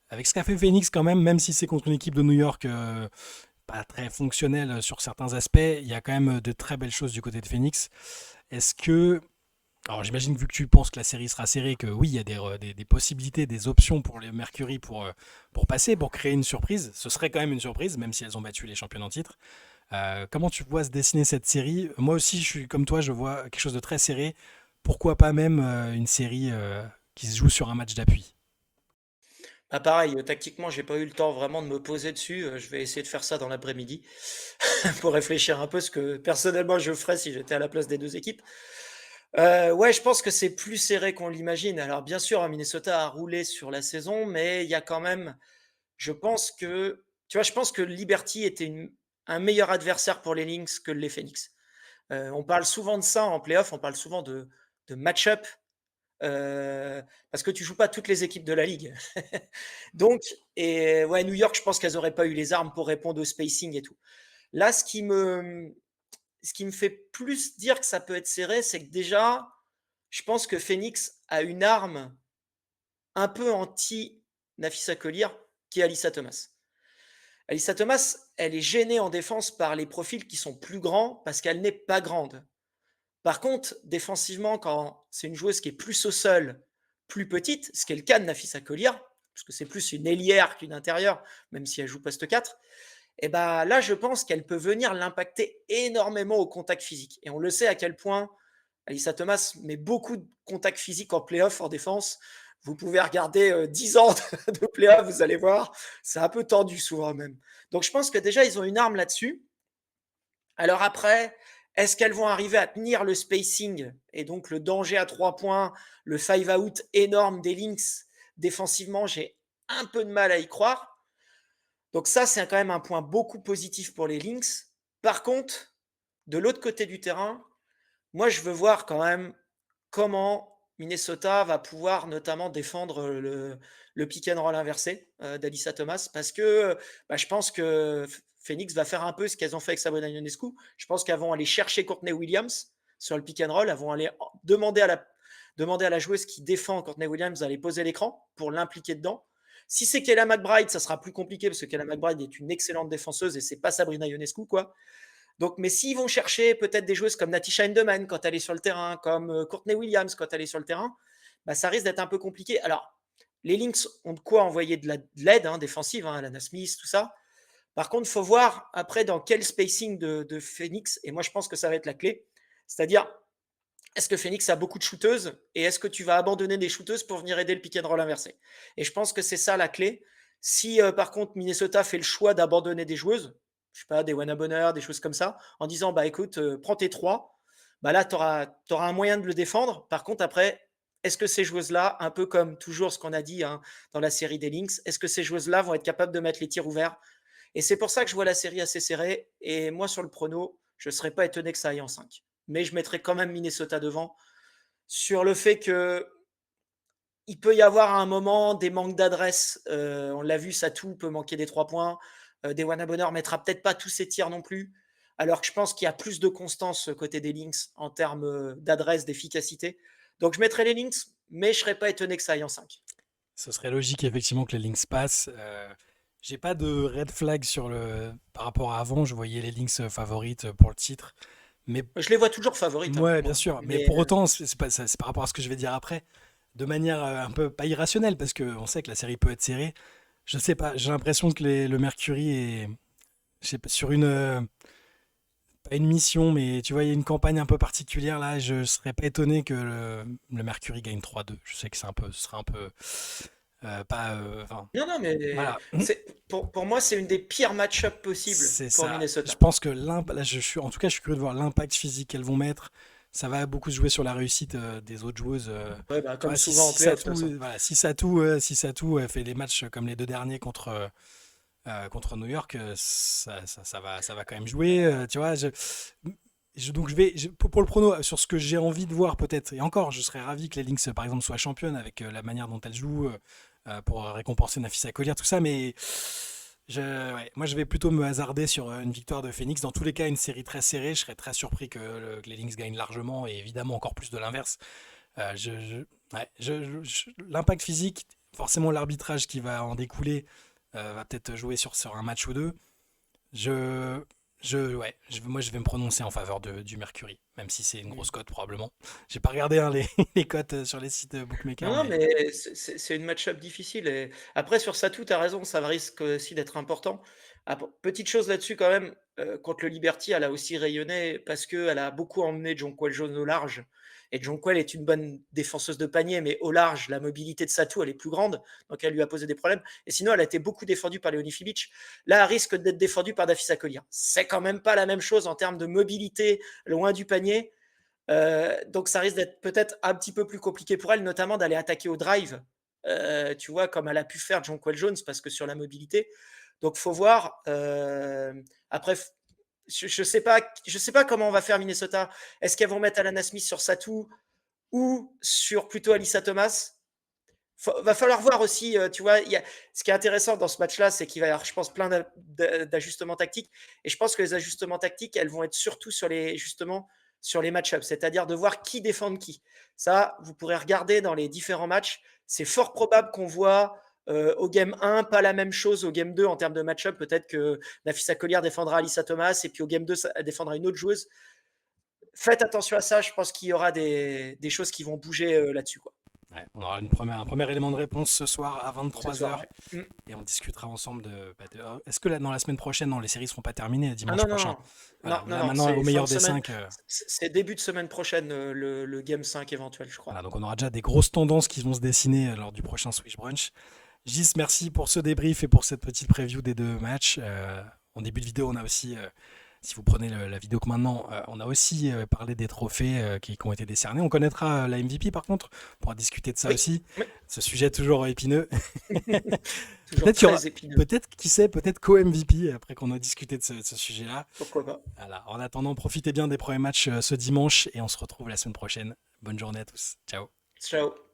Speaker 1: Avec ce qu'a fait Phoenix quand même si c'est contre une équipe de New York pas très fonctionnelle sur certains aspects, il y a quand même de très belles choses du côté de Phoenix. Est-ce que Alors j'imagine que vu que tu penses que la série sera serrée, que oui, il y a des possibilités, des options pour les Mercury pour passer, pour créer une surprise. Ce serait quand même une surprise, même si elles ont battu les champions en titre. Comment tu vois se dessiner cette série? Moi aussi, je suis comme toi, je vois quelque chose de très serré. Pourquoi pas même une série qui se joue sur un match d'appui?
Speaker 2: Bah, pareil, tactiquement, j'ai pas eu le temps vraiment de me poser dessus. Je vais essayer de faire ça dans l'après-midi pour réfléchir un peu ce que personnellement je ferais si j'étais à la place des 2 équipes. Ouais, je pense que c'est plus serré qu'on l'imagine. Alors bien sûr, hein, Minnesota a roulé sur la saison, mais il y a quand même je pense que tu vois, je pense que Liberty était un meilleur adversaire pour les Lynx que les Phoenix. On parle souvent de ça en playoff, on parle souvent de match-up, parce que tu joues pas toutes les équipes de la ligue. Donc et ouais, New York, je pense qu'elles auraient pas eu les armes pour répondre au spacing et tout. Là, ce qui me fait plus dire que ça peut être serré, c'est que déjà, je pense que Phoenix a une arme un peu anti Nafisa Collier, qui est Alyssa Thomas. Alyssa Thomas, elle est gênée en défense par les profils qui sont plus grands parce qu'elle n'est pas grande. Par contre, défensivement, quand c'est une joueuse qui est plus au sol, plus petite, ce qui est le cas de Nafisa Collier, parce que c'est plus une ailière qu'une intérieure, même si elle joue poste 4, et ben là, je pense qu'elle peut venir l'impacter énormément au contact physique. Et on le sait à quel point Alyssa Thomas met beaucoup de contact physique en playoff, en défense. Vous pouvez regarder 10 ans de playoff, vous allez voir, c'est un peu tendu souvent même. Donc je pense que déjà, ils ont une arme là-dessus. Alors après, est-ce qu'elles vont arriver à tenir le spacing et donc le danger à 3 points, le 5 out énorme des Lynx défensivement, j'ai un peu de mal à y croire. Donc ça, c'est quand même un point beaucoup positif pour les Lynx. Par contre, de l'autre côté du terrain, moi, je veux voir quand même comment Minnesota va pouvoir notamment défendre le pick and roll inversé d'Alyssa Thomas parce que bah, je pense que Phoenix va faire un peu ce qu'elles ont fait avec Sabrina Ionescu. Je pense qu'elles vont aller chercher Courtney Williams sur le pick and roll. Elles vont aller demander à la joueuse qui défend Courtney Williams d'aller poser l'écran pour l'impliquer dedans. Si c'est Kayla McBride, ça sera plus compliqué parce que Kayla McBride est une excellente défenseuse et c'est pas Sabrina Ionescu, quoi. Donc, mais s'ils vont chercher peut-être des joueuses comme Natisha Hindeman quand elle est sur le terrain, comme Courtney Williams quand elle est sur le terrain, bah, ça risque d'être un peu compliqué. Alors, les Lynx ont de quoi envoyer de l'aide défensive, Lana Smith, tout ça. Par contre, il faut voir après dans quel spacing de Phoenix, et moi je pense que ça va être la clé. C'est-à-dire, est-ce que Phoenix a beaucoup de shooteuses et est-ce que tu vas abandonner des shooteuses pour venir aider le pick and roll inversé? Et je pense que c'est ça la clé. Si par contre Minnesota fait le choix d'abandonner des joueuses, je sais pas, des Wanna Bonner, des choses comme ça, en disant bah écoute, prends tes trois, bah là tu auras un moyen de le défendre. Par contre, après, est-ce que ces joueuses-là, un peu comme toujours ce qu'on a dit dans la série des Lynx, est-ce que ces joueuses-là vont être capables de mettre les tirs ouverts? Et c'est pour ça que je vois la série assez serrée. Et moi, sur le prono, je ne serais pas étonné que ça aille en 5. Mais je mettrais quand même Minnesota devant sur le fait que il peut y avoir à un moment des manques d'adresse. On l'a vu, Satou peut manquer des 3 points. Dewana Bonheur mettra peut-être pas tous ses tirs non plus. Alors que je pense qu'il y a plus de constance côté des Lynx en termes d'adresse, d'efficacité. Donc je mettrais les Lynx, mais je ne serais pas étonné que ça aille en 5.
Speaker 1: Ce serait logique effectivement que les Lynx passent. J'ai pas de red flag par rapport à avant. Je voyais les Lynx favorites pour le titre. Mais
Speaker 2: Je les vois toujours favorites,
Speaker 1: ouais, bien
Speaker 2: moi.
Speaker 1: sûr. Mais
Speaker 2: Mais
Speaker 1: pour autant, c'est par rapport à ce que je vais dire après. De manière un peu pas irrationnelle, parce qu'on sait que la série peut être serrée. Je sais pas, j'ai l'impression que le Mercury est je sais pas, sur pas une mission, mais tu vois, il y a une campagne un peu particulière là. Je serais pas étonné que le Mercury gagne 3-2. Je sais que ce sera un peu pas. Enfin,
Speaker 2: non, non, mais
Speaker 1: voilà,
Speaker 2: pour moi, c'est une des pires match-up possibles
Speaker 1: c'est
Speaker 2: pour
Speaker 1: ça. Je
Speaker 2: Minnesota.
Speaker 1: pense que là, en tout cas, je suis curieux de voir l'impact physique qu'elles vont mettre. Ça va beaucoup se jouer sur la réussite des autres joueuses.
Speaker 2: Ouais, bah,
Speaker 1: Tu
Speaker 2: comme
Speaker 1: vois,
Speaker 2: souvent en playoff, de toute façon.
Speaker 1: Voilà, si Satou fait les matchs comme les deux derniers contre New York, ça va quand même jouer. Tu vois, donc pour le prono, sur ce que j'ai envie de voir peut-être, et encore, je serais ravi que les Lynx, par exemple, soient championnes avec la manière dont elles jouent pour récompenser Nafisa Collier, tout ça, mais ouais, moi je vais plutôt me hasarder sur une victoire de Phoenix. Dans tous les cas, une série très serrée, je serais très surpris que les Lynx gagnent largement, et évidemment encore plus de l'inverse. Ouais, l'impact physique, forcément l'arbitrage qui va en découler va peut-être jouer sur un match ou deux. Je, Moi, je vais me prononcer en faveur du Mercury, même si c'est une
Speaker 2: Mm.
Speaker 1: grosse cote probablement. J'ai pas regardé hein, les, les cotes sur les sites
Speaker 2: Non,
Speaker 1: bookmakers,
Speaker 2: non,
Speaker 1: mais
Speaker 2: mais c'est une match-up difficile. Et après, sur Satou, tu as raison, ça risque aussi d'être important. Ah, petite chose là-dessus, quand même, contre le Liberty, elle a aussi rayonné parce qu'elle a beaucoup emmené Jonquel Jones au large. Et Jonquel est une bonne défenseuse de panier, mais au large, la mobilité de Satou, elle est plus grande. Donc, elle lui a posé des problèms. Et sinon, elle a été beaucoup défendue par Léonie Fibic. Là, elle risque d'être défendue par Dafisa Collier. C'est quand même pas la même chose en termes de mobilité loin du panier. Donc ça risque d'être peut-être un petit peu plus compliqué pour elle, notamment d'aller attaquer au drive, tu vois, comme elle a pu faire Jonquel Jones, parce que sur la mobilité. Donc faut voir. Après, je sais pas comment on va faire Minnesota. Est-ce qu'elles vont mettre Alana Smith sur Satou ou sur plutôt Alyssa Thomas? Va falloir voir aussi, tu vois, ce qui est intéressant dans ce match-là, c'est qu'il va y avoir, je pense, plein d'ajustements tactiques. Et je pense que les ajustements tactiques, elles vont être surtout justement, sur les match-ups, c'est-à-dire de voir qui défend qui. Ça, vous pourrez regarder dans les différents matchs. C'est fort probable qu'on voit au game 1 pas la même chose au game 2 en termes de match-up. Peut-être que Nafisa Collier défendra Alyssa Thomas et puis au game 2, elle défendra une autre joueuse. Faites attention à ça. Je pense qu'il y aura des choses qui vont bouger là-dessus, quoi.
Speaker 1: ouais, on aura un premier élément de réponse ce soir à
Speaker 2: Ce
Speaker 1: 23
Speaker 2: soir,
Speaker 1: heures
Speaker 2: ouais.
Speaker 1: et on discutera ensemble est-ce que dans la semaine prochaine, non, les séries seront pas terminées
Speaker 2: Ah
Speaker 1: dimanche
Speaker 2: non, non,
Speaker 1: prochain.
Speaker 2: non. Non,
Speaker 1: Voilà,
Speaker 2: non,
Speaker 1: là
Speaker 2: non,
Speaker 1: maintenant, au
Speaker 2: c'est fin
Speaker 1: meilleur
Speaker 2: de
Speaker 1: des
Speaker 2: semaine.
Speaker 1: 5.
Speaker 2: C'est début de semaine prochaine, le game 5 éventuel, je crois.
Speaker 1: Voilà, donc on aura déjà des grosses tendances qui vont se dessiner lors du prochain Switch Brunch. Gis, merci pour ce débrief et pour cette petite preview des deux matchs. En début de vidéo, on a aussi, si vous prenez la vidéo que maintenant, on a aussi parlé des trophées qui ont été décernés. On connaîtra la MVP par contre, on pourra discuter de ça
Speaker 2: Oui,
Speaker 1: aussi.
Speaker 2: oui.
Speaker 1: Ce sujet toujours épineux.
Speaker 2: Toujours
Speaker 1: Peut-être qu'il y aura,
Speaker 2: très épineux.
Speaker 1: peut-être, qui sait, peut-être co-MVP après qu'on a discuté de ce sujet-là.
Speaker 2: Pourquoi pas.
Speaker 1: Voilà. En attendant, profitez bien des premiers matchs ce dimanche et on se retrouve la semaine prochaine. Bonne journée à tous. Ciao.
Speaker 2: Ciao.